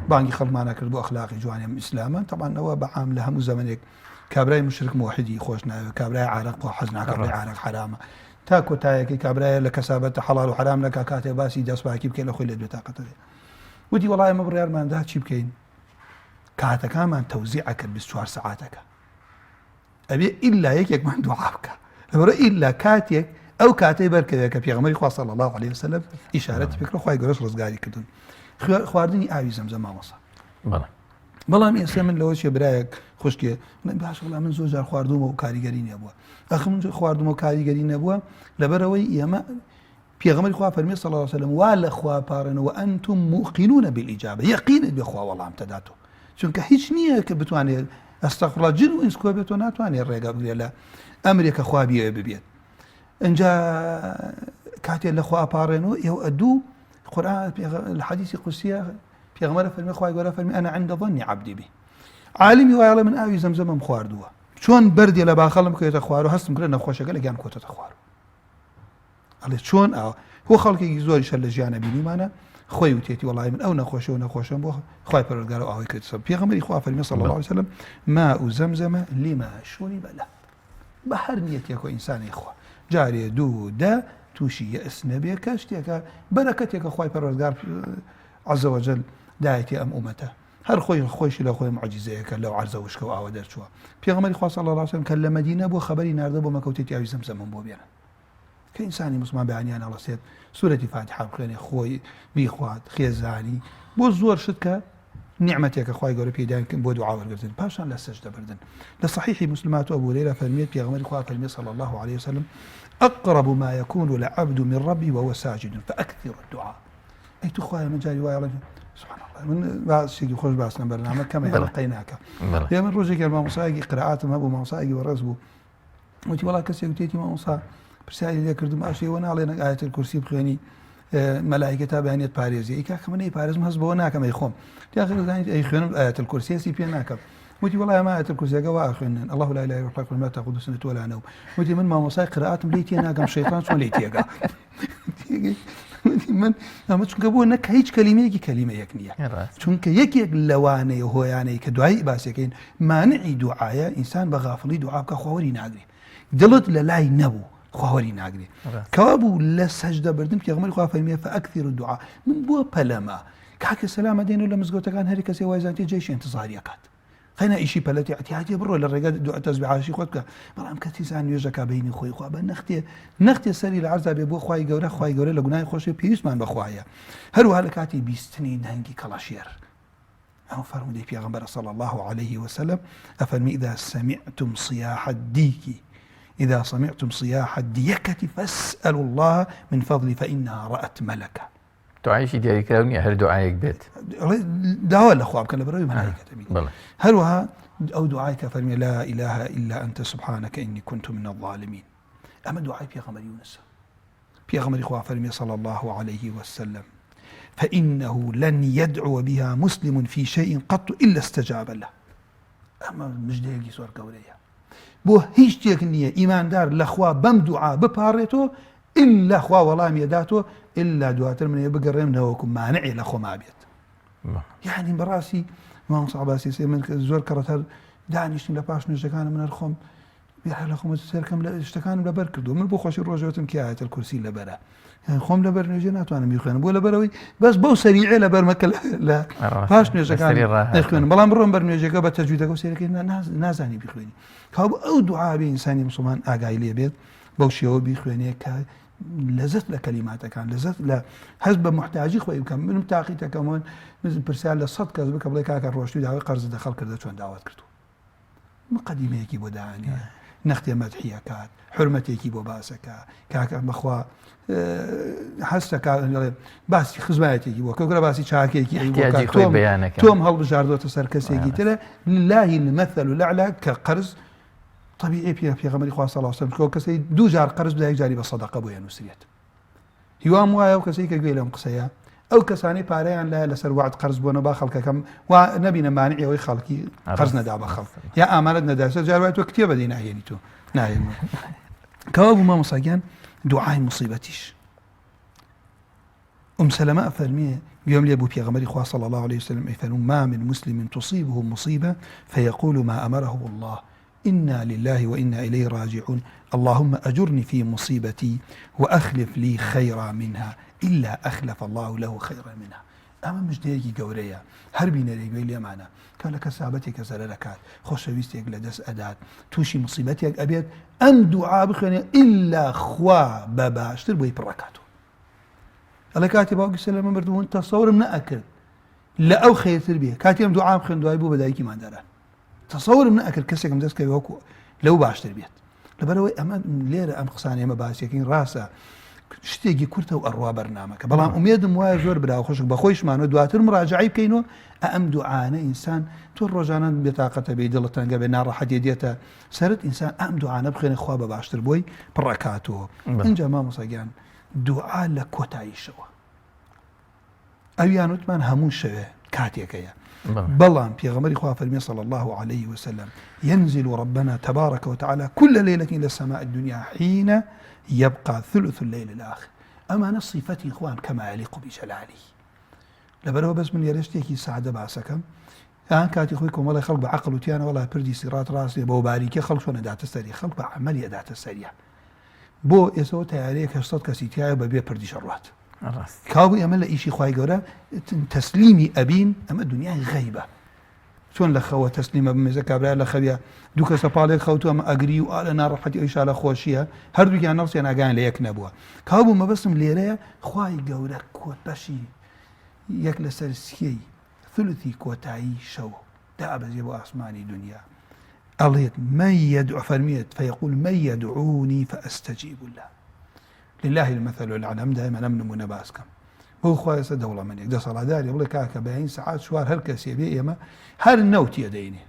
بانجي خلق معنا كر بو أخلاقي جواني إسلاما طبعا هو بعام لها مزمنك كابراي مشرك موحدي خوشنا كابراي عارق وحزنا كابراي عارق حرامه تاكو تايكي كابراي لكسابة حلال وحرام لك كاتي باسي داس باكي بكين لخوي لدو طاقته ودي والله ما بريار ما عندها شي بكين كاتا كمان توزيعك بالسوار ساعاتك أبي إلا يك من دعابك إلا كاتيك أو كاتي بركة كبيغمري خوا صلى الله عليه وسلم إشارة فكرة خواي قرص رزقاري كدون خواردني آوي زمزم ما وصل بەڵام ئێستا من لەوەشێ برایەک خوشکێ باش وڵام من زۆر جار خواردومە و کاریگەری نەبووە ئەخ من خواردومە و کاریگەری نەبووە لەبەرەوەی ئێمە پێغەمبەری خوا فەرمی صلی الله عليه وسلم وا لە خوا پارەنەوە ئەنتم موقنون بالإجابة یەقینت بخوا وەڵام تەداتۆ چونکە هیچ نییە کە بتوانێت ئەستەغفرڵڵاه جن و ئینس کۆ بێتەوە ناتوانێت ڕێگا بگرێت لە ئەمرێکە خوا بیەوێ ببێت ئەنجا کاتێک لە خوا پارێنەوە ئێوە ئەدوو قورئان الحديث قدسي پیغمبر فرمی خوای گەورە فرمی أنا عند ظن عبدي بي عالمی وایڵێ من ئاوی زەمزەمم خواردووە چۆن بەردێ لە باخەڵم کێتە خوارو هەستم کرد نەخۆشەکە لە گیان کۆتەتە خوارو ئەڵێ چۆن ئەوە هو خەڵکێکی زۆری شەر لە ژیانە بینیمانە خۆی وتێتی وەڵای من ئەو نەخۆشە و نەخۆشەم بۆ خوای پەروەردگار و ئاوی کردسە پێغەمبەری خوا فەرمی صلی الله عليه وسلم ماء زەمزەم لما شرب له بە هەر نیەتێک و ئینسانی خوا جارێ دوو دە تووشی یەئس نەبێ کە شتێکە بەرەکەتێکە خوای پەروەردگار عەزە وەجەل دایەتی ئەم ئومەتە هەر خۆشی لە خۆی معجزەیەکە لەو عەرزە وشکە و ئاوە دەرچووە پێغەمبەری خوا صلی الله عليه وسلم کە لە مەدینە بۆ خەبەری ناردە بۆ مەکەوتێتی ئاوی زەمزەمم بۆ بێنن کە ئینسانی مسلمان بەیانیان هەڵەسێت سورەتی فاتحە بخوێنێ خۆی بیخوات خێزانی بۆ زۆر شت کە نیعمەتێکە خوای گەورە پێدایان بۆ دوعا وەرگرتن پاشان لە سەجدە بردن لە صحیحی مسلمات ئەبوو هورەیرە فەرمێت پێغەمبەری خوا فەرمێت صلی الله عليه وسلم أقرب ما يكون العبد من ربي وهو ساجد فأكثر الدعاء أي تخوي من جاري ويا سبحان الله من بعض شيء خوش باسنا برنامج كما يلقيناك يا من روجك ما مصاقي قراءات ما ابو مصاقي ورزبو وتي والله كسي وتيتي ما مصا برسالي لي كردم اشي وانا علينا آية الكرسي بخيني ملائكة تابعينيت باريزي اي كاك من اي باريز مهز بونا كما يخوم تي اخر اي خيون آية الكرسي سي بيناك وتي والله ما آية الكرسي قوا اخرن الله لا اله الا هو لا تاخذ سنة ولا نوم وتي من ما مصاقي قراءات مليتي انا قام شيطان شو ليتي قا من ما چونکە بۆ نەک هیچ کەلیمەیەکی کەلیمەیەک نییە چونکە یەکێک لەوانەیە هۆیانەی کە دوایی باسەکەین مانعی دوعایە ئینسان بە غافڵی دوعا بکە خواوەری ناگرێ دڵت لە لای نەبوو خواوەری ناگرێ کەوا بوو لە سەجدە بردن پێغەمبەری خوا فەرمیێ فەئەکثیروا الدوعاء من بۆ پەلەما کاکە سەلامە دێنەوە لە مزگەوتەکان هەر کەسێ وای زانتێ جێشی ئینتزاری ئەکات خەینە ئیشی پەلەتی ئەتیادی بڕۆ لە ڕێگە دوعا تەسبیحاشی خۆت بکە بەڵام کە تیزان نوێژەکە بەینی خۆی خوا بە نەختێ سەری لە عەرزا بێ بۆ خوای گەورە لە گوناهی خۆشی پێویستمان بەخوایە هەروەها لە کاتی بیستنی دەنگی کەڵەشێر ئەو فەرمودەی پێغەمبەر صلی الله عليه وسلم ئەفەرمی إذا سمعتم صياح الديك إذا سمعتم صياح الديكة فاسألوا الله من فضله فإنها رأت ملكا دوعایشی دیاریکراو نییە هەر دوعایەک بێت داوا لە خوا بکەن لە بەرەوەی مەلایکەتەبی بەڵێ هەروەها ئەو دوعای کە فەرمێ لا إله إلا أنت سبحانك إني كنت من الظالمين ئەمە دوعای پێغەمبەری یونسە پێغەمبەری خوا فەرمێ صلى الله عليه وسلم فإنه لن يدعو بها مسلم في شيء قط إلا استجاب له ئەمە مژدەیەکی زۆر گەورەیە بۆ هیچ شتێک نییە ئیماندار لەخوا بەم دوعا بپارێتەوە إلا خوا وەڵامی داتەوە إلا دواتر منێ بگەڕێمنەوەکو مانعێ لە خۆما بێت یعنی بەڕاستی مام سەعباسی من زۆر کەڕەت هەر دانیشتین لە پاش نوێژەکانم من خۆم لە خۆم سەرکەم لە شتەکانم لەبەر کردو من بۆ خۆشی ڕۆژەوەتم کە ئاەتەل کورسی لەبەرە خۆم لەبەر نوێژێ ناتوانم بیخوێنم بۆ لەبەرەوەی بەس بەو سەریعێ لەبەر مەکە لە پاش نوێژەکان نەخوێنم بەڵام بڕۆم بەر نوێژەکە بە تەجویدەکە و سێرەکەی نازانی بیخوێنی کاو ئەو دوعا بێ ئینسانی مسلمان ئاگای لێ بێت بەو شێوە بیخوێنێ کە لەزت لە کەلیماتەکان لەزت لە هەست بە محتاجی خۆی بکەم منم تاقیتەکەمەوە پرسیار لە 100 کەس بکە بڵێ کاکە ڕۆشتوی داوای قەرز دەخەڵ کردە چۆن داوات کردو مقدمەیەکی بۆ داهانێ نەختێ مەدحیەکات حرمەتێکی بۆ باسەکە کاکە بەخوا هەستەکە باسی خزمایەتێکی بۆ کەوکرە باسی چاکێکی تۆم هەڵبژاردۆتە سەر کەسێکی ترە لله المثل الأعلى کە قەرز طبيعي پێغەمبەری خوا صلی الله علیه و سلم کەسەی دوو جار قەرز بدە یەک جاری بە سەدەقە بۆ نووسێت هیوام وایە و کەسەی کە گوێ لەم قسەیە ئەو کەسانی پارەیان لایە لەسەر وعد قەرز بۆنە با خەڵکەکەم وا نەبینە مانعی ئەوەی خەڵکی قەرز نەدا بە خەڵک یا ئامانەت نەدا جار وای تۆ کتێبە دەی ناهێنی تۆ ناهێنی کەوا بوو مامۆستاگیان دوعای موسیبەتیش سەلەمە فەرمیێ گوێم لێ بوو پێغەمبەری خوا صلی الله عليه وسلم ئەیفەرموو ما من مسلم تصيبه مصيبة فيقول ما أمره الله إنا لله وإنا إليه راجعون اللهم أجرني في مصيبتي وأخلف لي خيرا منها إلا أخلف الله له خيرا منها ئەمە مژدەیەکی گەورەیە هەر بینەرێگوێی لێمانە کە لە کەسابەتێکە زەرە دەکات خۆشەویستێک لە دەست ئەدات تووشی مصیبەتێک ئەبێت ئەم دوعا بخوێنێ ئیلا خوا بە باشتر بۆی پڕەکاتەوە ئەڵێ کاتی باوکی سەلەمە بردبوون تەسەورم نەئەکرد لە ئەو خێرتر بێ کاتی ئەم دوعام خوێن دوای بوو بە دایکی مادەران تەسەورم نەئەکرد کەسێکم دەستکەوی وەکو لەو باشتر بێت لەبەرەوەی ئەمە لێرە ئەم قسانە ئێمە باسیەکەین ڕاستە شتێکی کورتە و ئەڕوا بەرنامەکە بەڵام ئومێدم وایە زۆر براو خۆشک بەخۆیشمانەوە دواتر مراجعی بکەینەوە ئەم دوعانە ئینسان تۆ ڕۆژانە بێتاقەتە بێ دڵت تەنگە بێ ناڕەحەتێ دێتە سەرت ئینسان ئەم دوعانە بخوێنێ خوا بە باشتر بۆی پڕەکاتەوە اینجا مامۆستاگیان دوعا لە کۆتاییشەوە ئەویان وتمان هەموو شەوێ کاتێکەیە بەڵام پێغەمبەری خوا فەرمیێ صلی الله عليه وسلم ينزل ربنا تبارك وتعالى كل ليلة إلى السماء الدنيا حين يبقى ثلث الليل الآخر أما صفتي إخوان كما يليق بجلاله لبرو بس من يرشتيكي سعادة باسكم ئەان کاتی خۆی کۆمەڵی خەڵک بە عەقڵ وتیانە وەڵای پردی سیڕات ڕاستێ بۆ باریکە خەڵک چۆنە داتە سەری خەڵک بە عەمەلی ئەداتە سەریە بۆ ئێسەوە تەیارەیەک 800 کەسی تایە بەبێ پردی شەڕات کاو ئەمە لە ئیشی خوای گەورە تەسلیمی ئەبین ئەمە دنیای غەیبە چۆن لە خەوە تەسلیمە بمێزە کابرا لە خەویە دوو کەسە پاڵێک خەوتووە ئەمە ئەگری و ئالە ناڕەحەتی ئەویشا لە خۆشیە هەردووکیان نەڵسیان ئاگیان لە یەک نەبووە کاو بوو مەبەستم لێرەیە خوای گەورە کۆتبەشی یەک لەسەر سکەی ثلثی کۆتایی شەو دابەزێ بۆ ئاسمانی دنیا ئەڵێت من يدعو فەرمیێت فيقول من يدعوني فأستجيب له لله المثل الأعلى دائما ئەم نمونە باسکەم بۆ خوا ئێستا دەوڵەمەندێک دەسەڵاتداری بڵێ کاکە بەین سەعات چوار هەر کەسێ بێ ئێمە هەر نەوتیە دەینێ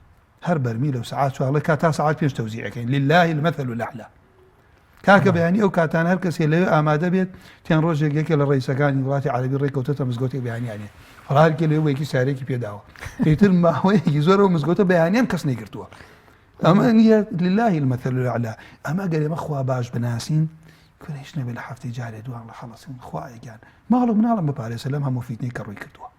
هەر بەرمی لەو سەعات چوار بڵێ تا سەعات پێنج تەوزیعەکەین لله المثل الأعلى کاکە بەیانی ئەو کاتان هەر کەسێ لەوێ ئامادە بێت تیان ڕۆژێک یەکێ لە ڕئیسەکانی وڵاتی عەرەبی ڕێکەوتێتە مزگەوتێک بەیانیانێ ڕالکێ لەوێ یەکی سارێکی پێداوە ئیتر ماوەیەکی زۆر ئەو مزگەوتە بەیانیان کەس نەیگرتووە ئەمە نیە لله المثل الأعلى ئەمە گەر ئێمە خوا باش بناسین کورێش نەبێ لە هەفتەی جارێ دوان لە خەڵەسین خوایەکیان ماڵ و مناڵم بپارێزە لەم هەموو فیتنەی کە ڕووی کردووە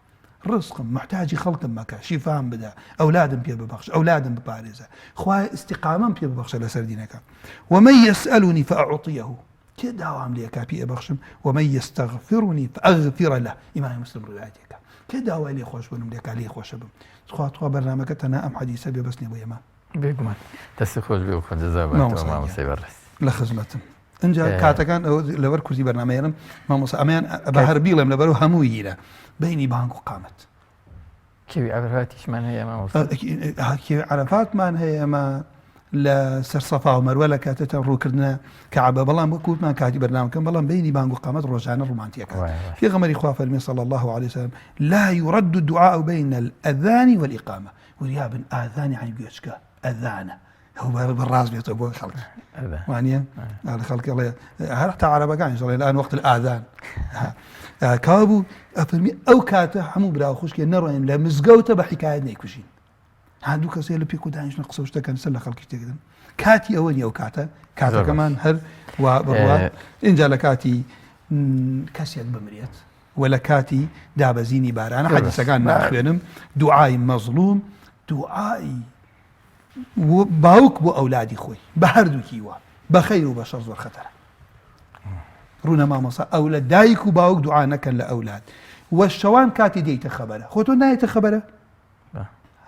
ڕزقم محتاجی خەڵکم مەکە شیفام بدە ئەولادم پێ ببەخش ئەولادم بپارێزە خوای استیقامەم پێ ببەخشە لەسەر دینەکە ومن يسألني فأعطيه کێ داوام لێ کا پێ ئەبەخشم ومن يستغفرني فأغفر له ئیمامی مسلم ڕوایەتێکە کێ داوای لێ خۆش بوونم لێ کا لێ خۆشە بم خوا بەرنامەکە تەنها ئەم حەدیسە بێ بەس نێ بۆ ئێمە بێگومان دەستی خۆش بێ و خۆجەزا بێتەوە مامۆستای بەڕێز لە خزمەتم اینجا کاتەکان لەوەر کورسی بەرنامەیەرم مامۆستا ئەمەیان بە هەر بیڵێم لەبەرەوە هەموو هیرە بینی بانگ و قامەت کێوی عەرەفاتیشمان هەیە مامۆستا کێوی عەرەفاتمان هەیە ئەمە لە سەرسەفا و مەروە لە کاتێتان ڕووکردنە کەعبە بەڵام وەکووتمان کاتی بەرنامەکەم بەڵام بینی بانگ و قامەت ڕۆژانە ڕومانتیەکە پێغەمبەری خوا فەرمی صلی الله عليه وسلم لا يرد الدعاء بين الأذان والإقامة وريا بن آذان يعني بيوتشكا أذانه هو بالراس بيته بو خلق وانيا على خلق الله حتى عربا كان الان وقت الآذان كابو افرمي او كاته حمو برا خوشك نروين لمزقوته بحكايه نيكوشين هادو كسي اللي بيكو دانش نقصوش كان سلا خلق تقدم كاتي اول يو كاتا كمان هل وبروا ان جا لكاتي كاسيت بمريت ولا كاتي دابزيني باران حديث كان ناخوينم دعاء مظلوم دعاء باوك بو أولادي خوي بهردو كيوا بخير وبشر زور خطر رونا ما مصا أولاد دايك وباوك دعاء نكن لأولاد والشوان كاتي ديت خبره خوتو نايت خبره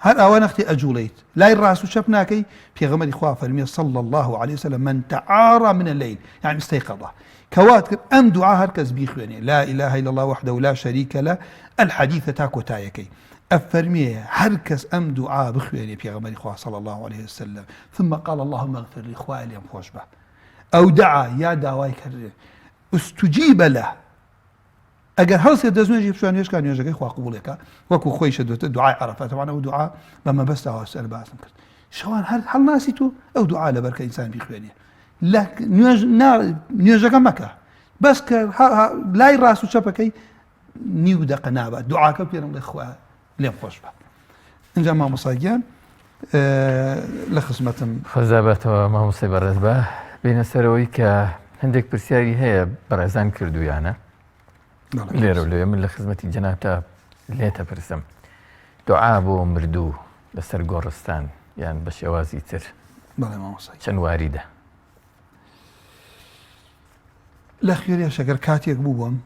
هل أوان أختي أجوليت لا الرأس شفناكي في غمر إخوة فرمي صلى الله عليه وسلم من تعارى من الليل يعني استيقظه كواتك أم دعاء هركز بيخواني لا إله إلا الله وحده لا شريك له الحديث تاكو تايكي أفرميه هركز أم دعاء بخواني في غمر إخوة صلى الله عليه وسلم ثم قال اللهم اغفر لإخوائي اللي ينفوش به أو دعا يا دعواي كرر استجيب له اگر هەڵسێ دەزمێژی بشوان هێشکان نوێژەکەی خوا قبوڵێکە وەکو خۆی شەدوێتە دوعای عەرەفات تەوانە ئەو دوعا بەمە بەستەوە سەر باسم کرد شەوان هەڵ ناسی تو ئەو دوعا لەبەر کە ئینسان بیخوێنێ نوێژەکە مەکە بەس کە لای ڕاست و چەپەکەی نیو دەقە نابات دوعاکە پێرم لێ خوا لێم خۆش بە ئینجا مامۆساگیان لە خزمەتم خۆزابێتەوە مامۆسای بەڕێز بە بینە سەرەوەی کە هەندێک پرسیاری هەیە بەڕێزان کردویانە لێرە لێ من لە خزمەتی جەنابتە لێتە پرسم دوعا بۆ مردوو لەسەر گۆڕستان یان بە شێوازی تر چەند واریدە لە خوێریە شەگەر کاتێک بوو بووم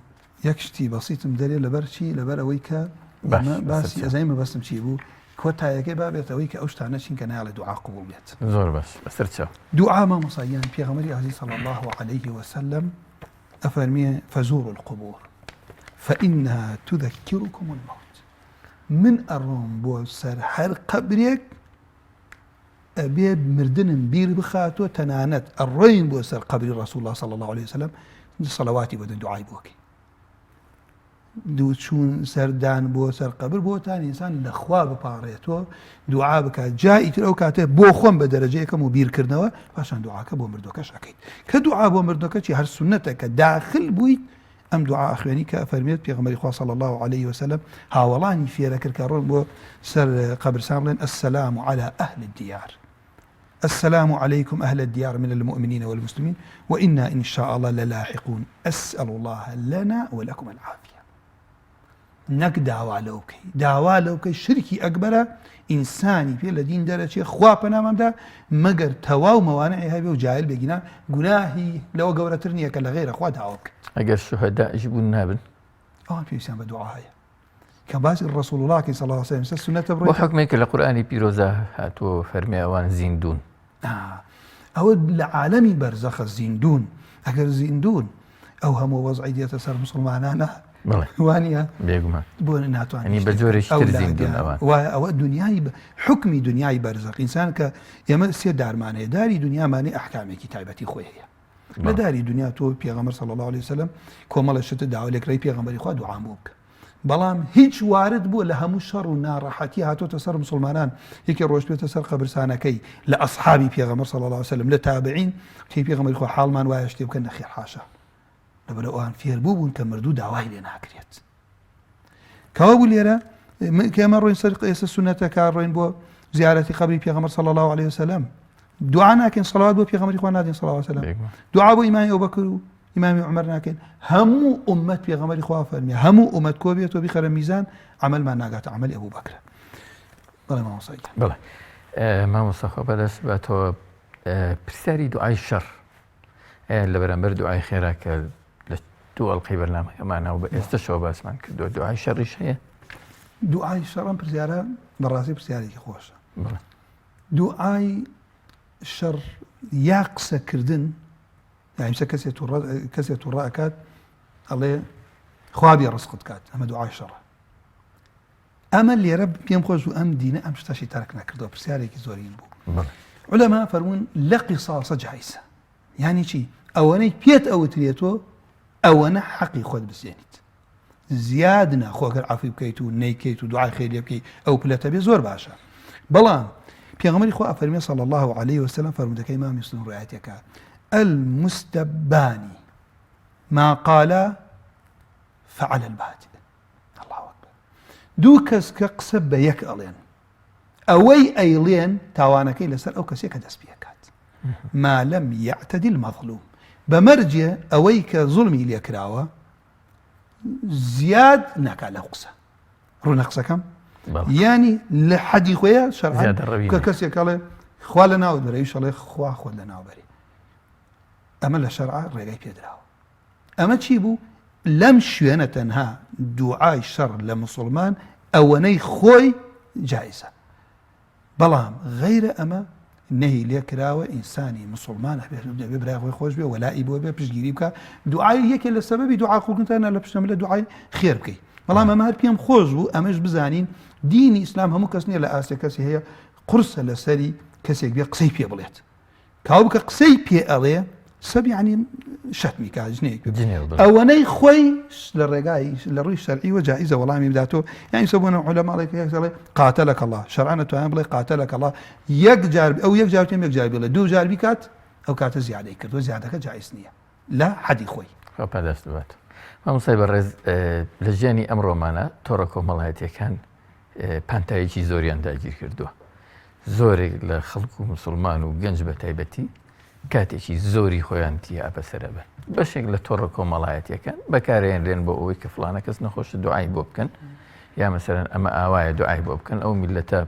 یەک شتی بەسیتم دەرێ لەبەر چی لەبەر ئەوەی کە باسی ئەزای مەبەستم چی بوو کۆتایەکەی بابێتەوەی کە ئەو شتانە چین کە نایڵێ دوعا قبوڵ بێت زۆر باش بەسەر چاو دوعا مامۆساییان پێغەمبەری عەزیز صلی الله عليه وسلم ئەفەرمیێ فەزوروا القبور فإنها تذكركم الموت من أروم بو سر هر قبريك أبي مردن بير بخاتو تنانت الرين بو سر قبر رسول الله صلى الله عليه وسلم صلواتي بدن دعاي بوكي دو شون سردان بو سر قبر بو تاني إنسان لخوا بباريتو دعاء بكات جائت أو كاته بو خوان بدرجة كم وبير كرنوا عشان دعاك بو مردوكش أكيد كدعاء بو مردوكش هر سنتك داخل بويت أم دعاء أخواني كأفرميت بيغمبري خواه صلى الله عليه وسلم هاولاني في ركر كارون بو سر قبر ساملين السلام على أهل الديار السلام عليكم أهل الديار من المؤمنين والمسلمين وإنا إن شاء الله للاحقون أسأل الله لنا ولكم العافية نك دعوا لوكي شركي أكبر إنساني في الذين درجة خوابنا ممدا مگر تواو موانعي هاي وجاهل بيجينا جناهي لو قورترني كلا غير أخوة دعوك أجر الشهداء يجيبون نابن في إنسان بدعاء كباس الرسول الله صلى الله عليه وسلم السنة وحكمك القرآن بيروزا هاتو فرمي أوان زيندون أو العالمي برزخ الزيندون أجر زيندون أو هم وضعي يتسر مسلمانانا وانيا بيجمع بون ناتواني يعني بجورش ترزين دون أوان أو دنياي حكمي دنياي برزخ إنسان ك يمر سير دار معناه داري دنيا معناه أحكام كتابتي خويه لداري دنيا تو بيغمبر صلى الله عليه وسلم كومال الشت دعوة لك رأي بيغمبر إخوة دعاء موك بلام هيج وارد بو لها مشر ونار راحتي هاتو تسر مسلمانان هيك روش بيت تسر قبر سانكي لأصحابي بيغمبر صلى الله عليه وسلم لتابعين تي بيغمبر إخوة حال ما نوايشتي وكان خير حاشا لبلوان فيه البوب كمردو دعوة لنا كريت كوابو ليرا كما روين سرق السنة كاروين بو زيارة قبر بيغمبر صلى الله عليه وسلم دعاء ناكن صلوات بو بيغمبر إخوان نادين صلى الله عليه وسلم دعاء بو إمام أبو بكر إمام عمر ناكن همو أمة بيغمبر إخوان فرمي همو أمة كوبيت وبخير الميزان عمل ما ناقات عمل أبو بكر بلا ما وصي بلا ما وصخ بدس باتو برسالي دعاء الشر لبرنبر دعاء خيرك لتو القي برنامج معنا وباستشوا بس من كدو دعاء الشر ايش هي دعاء الشر برسالة براسي برسالة خوش دعاء الشر ياقس كردن يعني مسا كسية الرأكات الله خوابي رزقت كات أما دعاء الشر أما اللي رب بيم خوش أم دينا أم شتاشي تركنا كردو برسالة كي زورين بو علەما فەرموون لە قیساسە جایزە. یعنی چی؟ ئەوەنەی پێت ئەوترێتەوە ئەوەنە حەقی خۆت بسێنیت. زیاد نا خۆگەر عەفوی بکەیت و نەیکەیت و دوعای خێریە بکەیت ئەو پلەتە بێ زۆر باشە. بەڵام پێغەمبەری خوا ئەفەرمێ صلی الله عليه وسلم فەرموودەکەی ئیمام مسلم ڕوایەتەکە المستبانی ما قال فعل البادئ. الله أكبر. دوو کەس کە قسە بە یەک ئەڵێن ئەوەی ئەیڵێن تاوانەکەی لەسەر ئەو کەسێکە دەست پێ کات ما لەم یعتەدی المەظلوم بەمەرجێ ئەوەی کە زوڵمی لێ کراوە زیاد ناکات لە قسە ڕوونە قسەکەم ینی لە حەدی خۆیە شەرعەن کە کەسێک ئەڵێ خوا لە ناو بەرەویش ئەڵێ خوا خۆت لە ناوبەری ئەمە لە شەرعە ڕێگای پێدراوە. ئەمە چی بوو؟ لەم شوێنە تەنها دوعای شەڕ لە موسڵمان ئەوەنەی خۆی جایزە. بەڵام غەیرە ئەمە نەهی لێ کراوە ئینسانی موسڵمان هەبێ برای خۆی خۆش بێ وەلایی بۆ بێ پشتگیری بکە دوعای یەکێ لە سەبەبی دوعا قوڵکردنە لە پشتەمە لە دوعای خێر بکەیت. بەڵام ئەمە هەر پێم خۆش بوو ئەمەش بزانین دینی ئیسلام هەموو کەس نییە لە ئاستی کەسی هەیە قورسە لەسەری کەسێک بێ قسەی پێ بڵێت کاو بکە قسەی پێ ئەڵێ سەبی عنی شەتمی کا جنێک ئەوەنەی خۆی لە ڕێگای لە ڕووی شەرعی و جائزە وەڵامی بداتەوە. یعنی سەبوونە عولەماڵێک دەڵێ قاتەلەک الله شەرعەنە توانێت بڵێ قاتەلەک الله یەک جار ئەو یەک جار تێم یەک جار بڵێ دوو جار بیکات ئەو کاتە زیادەی کردووە زیادەکە جایز نییە لە حەدی خۆی. پاداست بات. مامۆستای بەڕێز لە ژیانی ئەمڕۆمانە تۆڕە کۆمەڵایەتیەکان پانتایەکی زۆریان داگیر کردووە. زۆرێک لە خەڵک و موسڵمان و گەنج بە تایبەتی کاتێکی زۆری خۆیان تیا بەسرە بن. بەشێک لە تۆڕە کۆمەڵایەتیەکان بەکارێنرێن بۆ ئەوەی کە فڵانە کەس نەخۆشە دوعای بۆ بکەن یا مەسەرەن ئەمە ئاوایە دوعای بۆ بکەن ئەو میلەتە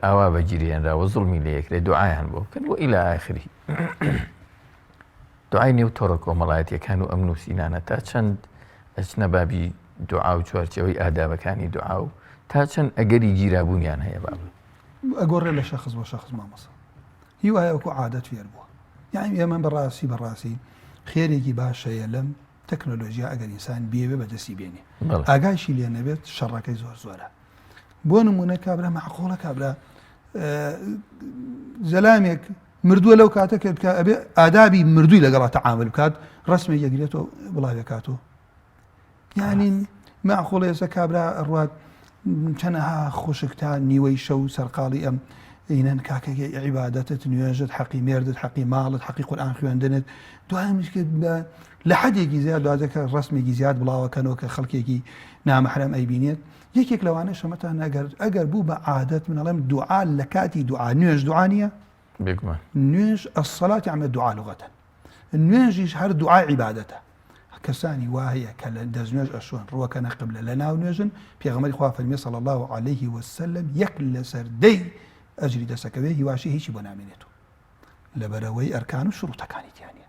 ئاوا بەگیرێنراوە زوڵمی لە یەکرێ دوعایان بۆ بکەن و ئیلا ئاخری. دوعای نێو تۆڕە کۆمەڵایەتیەکان و ئەم نووسینانە تا چەند ئەچنە بابی دوعا و چوارچەوەی ئادابەکانی دوعا و تا چەند ئەگەری گیرابوونیان هەیە باب ئەگۆڕێ لە شەخص بۆ شەخص مامەسە هیوایە وەکو عادەت فێر بووە. یعنی ئێمە بەڕاستی خێرێکی باشەیە لەم تەکنۆلۆژیا ئەگەر ئینسان بێوێ بەدەستی بێنێ ئاگایشی لێ نەبێت شەڕەکەی زۆر زۆرە. بۆ نمونە کابرا مەعقوڵە کابرا زەلامێک مردووە لەو کاتە کە بکە ئەبێ ئادابی مردووی لەگەڵا تەعامل بکات ڕسمێک یەگرێتەوە بڵاوێکاتەوە. یعنی مەعقوڵە ئێستا کابرا ڕوات چەنەها خوشکتا نیوەی شەو سەرقاڵی ئەم ئینەن کاکەی عیبادەتت نوێژت حەقی مێردت حەقی ماڵت حەقی قورئان خوێندنت دوایش لە حەدێکی زیاد دوازەکە ڕسمێکی زیاد بڵاوەکەنەوە کە خەڵکێکی نامەحرەم ئەیبینێت. یەکێک لەوانە شەمەتان ئەگەر بوو بە عادەت من ئەڵێم دوعا لە کاتی دوعا نوێژ دوعا نییە نوێژ ئەسەڵات یعمە دوعا لوغەتەن نوێژیش هەر دوعای عیبادەتە. کەسانی وا هەیە کە لە دەستنوێژ ئەشۆن ڕوەکەنە قبلە لە ناو نوێژن پێغەمبەری خوا فەرمێ صلی الله عليه وسلم یەک لەسەر دەی ئەجری دەسەکەوێ هیواشی هیچی بۆ نامێنێتەوە لەبەرەوەی ئەرکان و شروطەکانی تیانە.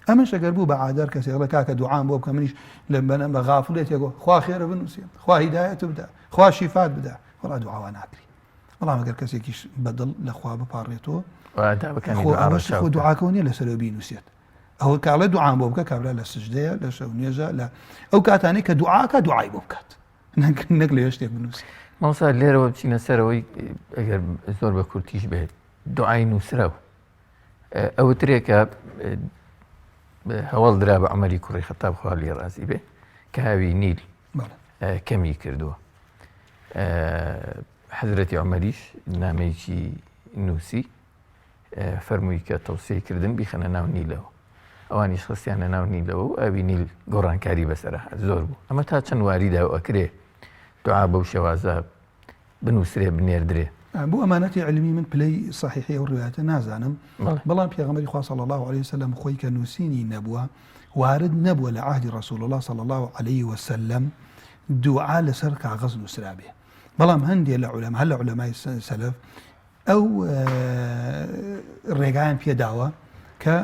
ئەمەش ئەگەر بوو بە عادەر کەسێڵە کاکە دوعام بۆ بکە منیش لە بەنەم بە غافڵێت یەگۆ خوا خێرە بنووسێن خوا هیدایەت بدا خوا شیفات بدا وەڵا دوعاوا ناکری. بەڵام ئەگەر کەسێکیش بەدڵ لە خوا بپاڕێتەوە خۆ دوعاکەوە نیە لەسەرەوە بینووسێت ئەوە کاڵێ دوعام بۆ بکە کابرا لە سجدەیە لە شەو نوێژە لە ئەو کاتانەی کە دوعاکە دوعای بۆ بکات نەک لە شتێک بنووسێت. مامۆستا لێرەوە بچینە سەرەوەی ئەگەر زۆر بە کورتیش بێت دوعای نووسراو ئەوە ترێکە هەوڵ درا بە عومەری کوڕی خەتاب خوا لێ ڕازی بێ کە هاوی نیل کەمی کردووە. حەزرەتی عومەریش نامەیەکی نووسی فەرمووی کە تەوسیەکردن بیخەنە ناو نیلەوە ئەوانیش خستیانە ناو نیلەوە و ئاوی نیل گۆڕانکاری بەسەرە زۆر بوو. ئەمە تا چەند واریدا ئەکرێ دوعا بەو شێوازە بنووسرێ بنێردرێ. بۆ ئەمانەتی علمی من پلەی صحیحی ئەو ڕوایەتە نازانم بەڵام پێغەمبەری خوا صلی الله عليه وسلم خۆی کە نووسینی نەبووە وارد نەبووە لە عهدی رسول الله صلی الله عليه وسلم دوعا لەسەر کاغەز نووسرا بێ. بەڵام هەندێک لە عولەما هەر لە عولەمای سەلەف ئەو ڕێگایان پێداوە کە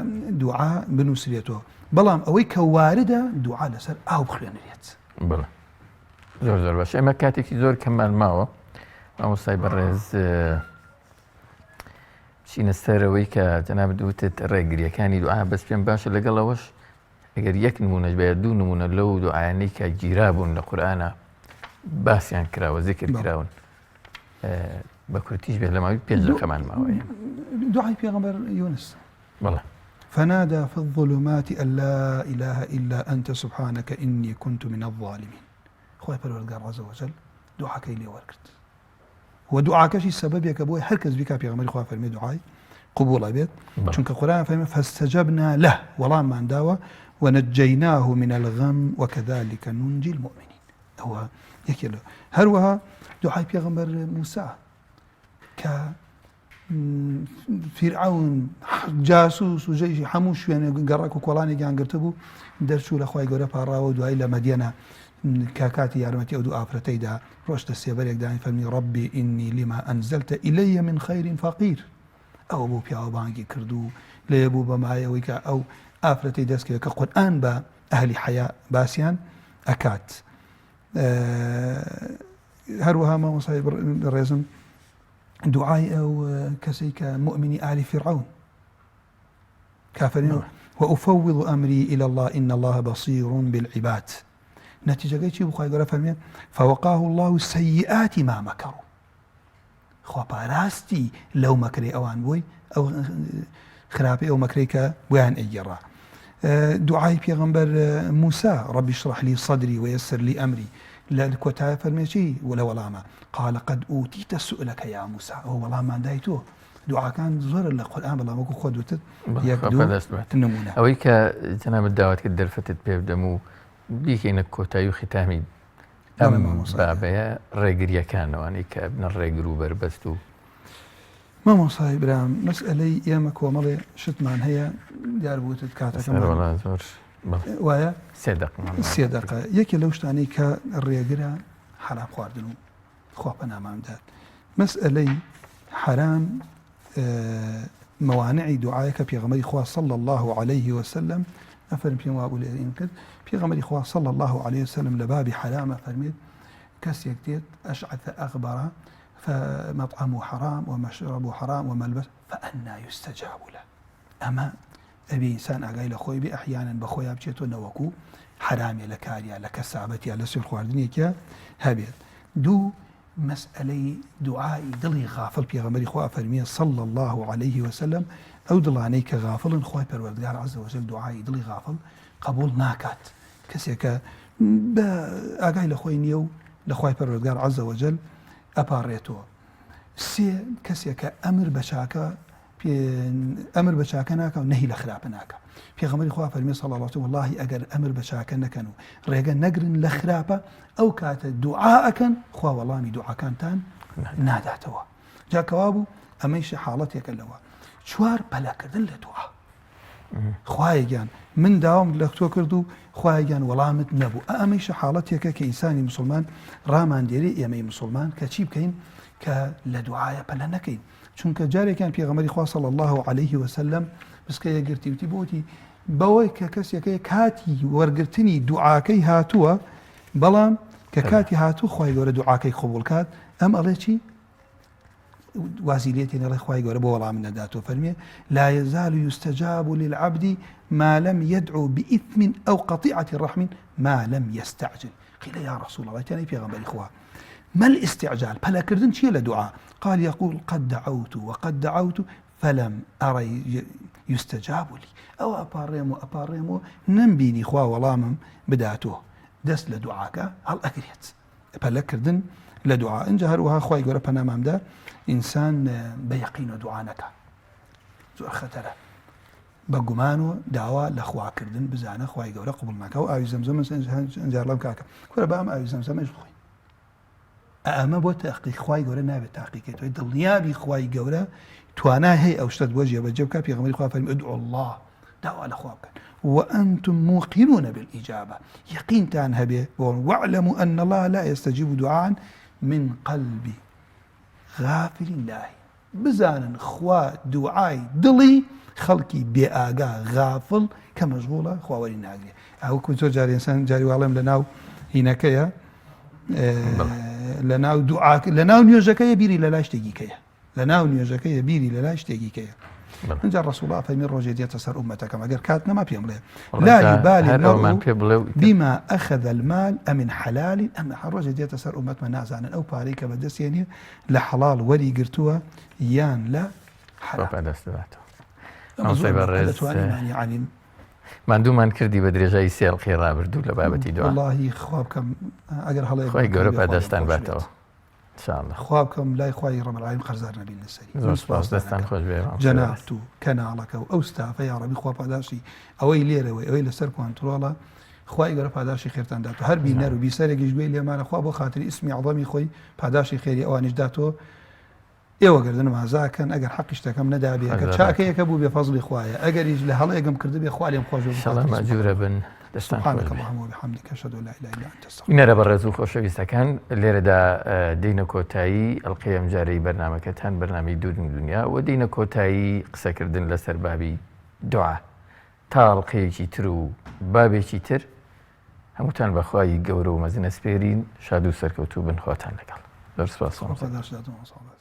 دوعا بنووسرێتەوە بەڵام ئەوەی کە واردە دوعا لەسەر ئاو بخوێنرێت. زۆر زۆر باش. ئێمە کاتێکی زۆر کەمال ماوە مامۆستای بەڕێز بچینە سەرەوەی کە جەنابەت وتت ڕێگریەکانی دوعا بەس پێم باشە لەگەڵەوەش ئەگەر یەک نمونەش بێ دوو نمونە لەو دوعایانەی کە گیرابوون لە قورئانە باسییان کراوە ذیکر کراون بە کورتیش بێت لە ماوەی 5 دقەمان ماوەیە. دعای پێغەمبەر یونس بەڵێ فنادى في الظلمات أن لا إله إلا أنت سبحانك إني كنت من الظالمين. خوي پروردگار عز وجل دعاكي لي وركرت ودعاكشي سبب يكبوي هركز بك بيغمر خواه فرمي دعاي قبول بيت چونك القرآن فرمي فاستجبنا له والله ما انداوه ونجيناه من الغم وكذلك ننجي المؤمنين. هو يكيلو هروها دعاي بيغمر موسى ك فرعون جاسوس وجيش حموش يعني قرأك وكولاني كان قرتبو درسوا لأخوي قرأ بارا ودعاي لمدينة كاكاتي يارمتي أو دعاء فرتيدا روشت السيبريك داني فرمي ربي إني لما أنزلت إلي من خير فقير أو أبو بياو بانكي كردو ليبو بمايا ويكا أو آفرتي دسكي كقرآن با أهل حياة باسيان أكات هروها ما مصايب الرزم دعاء أو كسيك مؤمن آل فرعون كافرين وأفوض أمري إلى الله إن الله بصير بالعباد. نتيجة قيتي بخواي قرأ فرمي فوقاه الله سيئات ما مكروا. خوا باراستي لو مكري أوان بوي أو خرابي أو مكريك ويان أجرا. دعاء بيغمبر موسى ربي اشرح لي صدري ويسر لي أمري لا كوتا فرميشي ولا ولاما قال قد أوتيت سؤلك يا موسى هو والله ما دايتوه دعاء كان زور القرآن والله ماكو خدوت يبدو تنمونه أويك جناب الدعوات كدر فتت بيبدمو بيكينك كوتايو ختامي أم بابا ريقريا كانوا يعني كابن الريقرو بربستو ما مصاي إبراهيم مسألة يامك ومالي شتمان هي ديار بوتت كاتك والله زور ويا سيدق يكي لو شتاني كالريقرا حرام خواردنو خوابنا ما عمدات مسألة حرام موانع دعائك في غمري خواه صلى الله عليه وسلم أفرم في وابو الإرين كد في غمري خواه صلى الله عليه وسلم لباب حرام أفرميت كس يكتيت أشعث أغبر فمطعمه حرام ومشربه حرام وملبس فأنا يستجاب له. أما أبي إنسان أقايل أخوي بأحيانا بخويا بشيتو نوكو حرامي لكاريا لكسابتيا لسير خواردنيكيا هابيت دو مسألة دعاء دلي غافل بيغمري خواه فرمية صلى الله عليه وسلم أو دلانيك غافل خواه پروردگار عز وجل دعاء دلي غافل قبول ناكات كسيكا أقايل أخوي نيو لخواه پروردگار عز وجل أباريتو سي كسيكا أمر بشاكا ناكا ونهي لخراب ناكا پێغەمبەری خوا فەرمێ صلی الله علیه و سلم والله ئەگەر ئەمر بە چاکە نەکەن و ڕێگە نەگرن لە خراپە ئەو کاتە دوعا ئەکەن خوا وەڵامی دوعاکانتان ناداتەوە. جا کەوا بوو ئەمەیش حاڵەتێکە لەوە چوار پەلەکردن لە دوعا. خوایەگیان من داوام لە تۆ کرد و خوایەگیان وەڵامت نەبوو. ئەمەیش حاڵەتێکە کە ئینسانی مسلمان ڕاماندێری ئێمەی مسلمان کە چی بکەین کە لە دوعایە پەلە نەکەین. چونکە جارێکیان پێغەمبەری خوا صلی الله عليه وسلم بسکە یەگرتی وتی بۆتی بەوەی کە کەسێکەیە کاتی وەرگرتنی دوعاکەی هاتووە بەڵام کە کاتی هاتوو خوای گەورە دوعاکەی قبوڵ کات ئەم ئەڵێ چی وازی لێتی نەڵێ خوای گەورە بۆ وەڵام نەداتەوە فەرمێ لا يزال يستجاب للعبد ما لم يدعو بإثم أو قطيعة رحم ما لم يستعجل. قيل يا رسول الله تاني پێغەمبەری خوا ما الاستعجال پەلەکردن چییە لە دوعا؟ قال يقول قد دعوت وقد دعوت فلم أرى يستجاب لي أو أباريمو نمبيني خوا وڵامم بداتوه دەست لە دوعاکە هەڵ ئەگرێت پەلەکردن لە دوعا. اینجا هەروەها خوای گەورە پەنامامدا ئینسان بە یەقین و دوعا نەکات زۆر خەتەرە بە گومان و داوا لە خواکردن بزانە خوای گەورە قبوڵ ناکات و ئاوی زەمزەم ئەنجار لەم کاکە کورە بە ئەم ئاوی زەمزەمەش بخۆین ئەمە بۆ تاقیق خوای گەورە نابێت تاقیقێت توی دڵنیابی خوای گەورە توانای هەیە ئەو شتت بۆ جێبەجێ بکات. پێغەمبەری خوا فەرمی ادعوا الله داوا لە خوا بکەن وأنتم موقنون بالإجابة يقينتان هبه واعلموا أن الله لا يستجيب دعاء من قلب غافل الله بزانا خوا دعاي دلي خلقي بآقا غافل كمشغولة خوا ولي ناقري أو كنت جاري إنسان جاري وعلم لناو هناكيا لناو دعاك لناو نيوجكيا بيري للاش تجيكيا لناو نيوجكيا بيري للاش تجيكيا اینجا ڕسوڵ فەرمی ڕۆژێ دێتە سەر ئومەتەکەم ئەگەر کات نەما پێم بڵێ والله لا هەر يبالي ئەومان المرء پێ بڵێ و بما أخذ المال أمن حلال أم ڕۆژێ دێتە سەر ئومەتمە نازانن ئەو پارەی کە بەدەستێنێ لە حەڵاڵ وەری گرتووە یان لە حرام. پادەست دەباتەوە. ئەمە ئەم زۆر سەیبەڕێز دەتوانین عنیم ماندوومان کردی بە درێژایی سێڵقی ڕابردوو لە بابەتی دووە. واللهی خوا بکەم ئەگەر هەڵەیەک خۆی گەورە بکەم پادەستان خۆش باتەوە. بێت. انشاءالله. خوا بکەم لای خوای ڕەبڵ العالمین قەرزار نەبین لەسەری. زۆر سپاس دەستان خۆش بێ. جەنابەت و کەناڵەکە و ئەو ستافە یا ڕەبی خوا پاداشی ئەوەی لێرەوەی ئەوەی لەسەر کوانترۆڵە خوای گەورە پاداشی خێرتان دات و هەر بینەر و بیسەرێکیش گوێی لێمانە خوا بۆ خاتری ئیسمی عەظەمی خۆی پاداشی خێری ئەوانیش داتەوە. ئێوە گردن مازاکەن ئەگەر حەقی شتەکەم نەدابێ کە چاکەیەکە بوو بێ فەزڵی خوایە ئەگەریش لە هەڵەیەکم کرد بێ خوا لێم خۆش بێ. انشاءالله ماجورە بن. دەستان خۆش سبحانك بێ. اللهم وبحمدك أشهد أن لا إله إلا أنت أستغفرك. بینەرە بەڕێز و خۆشەویستەکان لێرەدا دینە کۆتایی ئەڵقەی ئەم جارەی بەرنامەکەتان بەرنامەی دوورنی دنیا و دینە کۆتایی قسەکردن لەسەر بابی دوعا تا ئەڵقەیەکی تر و بابێکی تر هەمووتان بەخوای گەورە و مەزنە سپێرین شاد و سەرکەوتوو بن خواتان لەگەڵ. زۆر سوپاس. خوا پاداش داتەوە.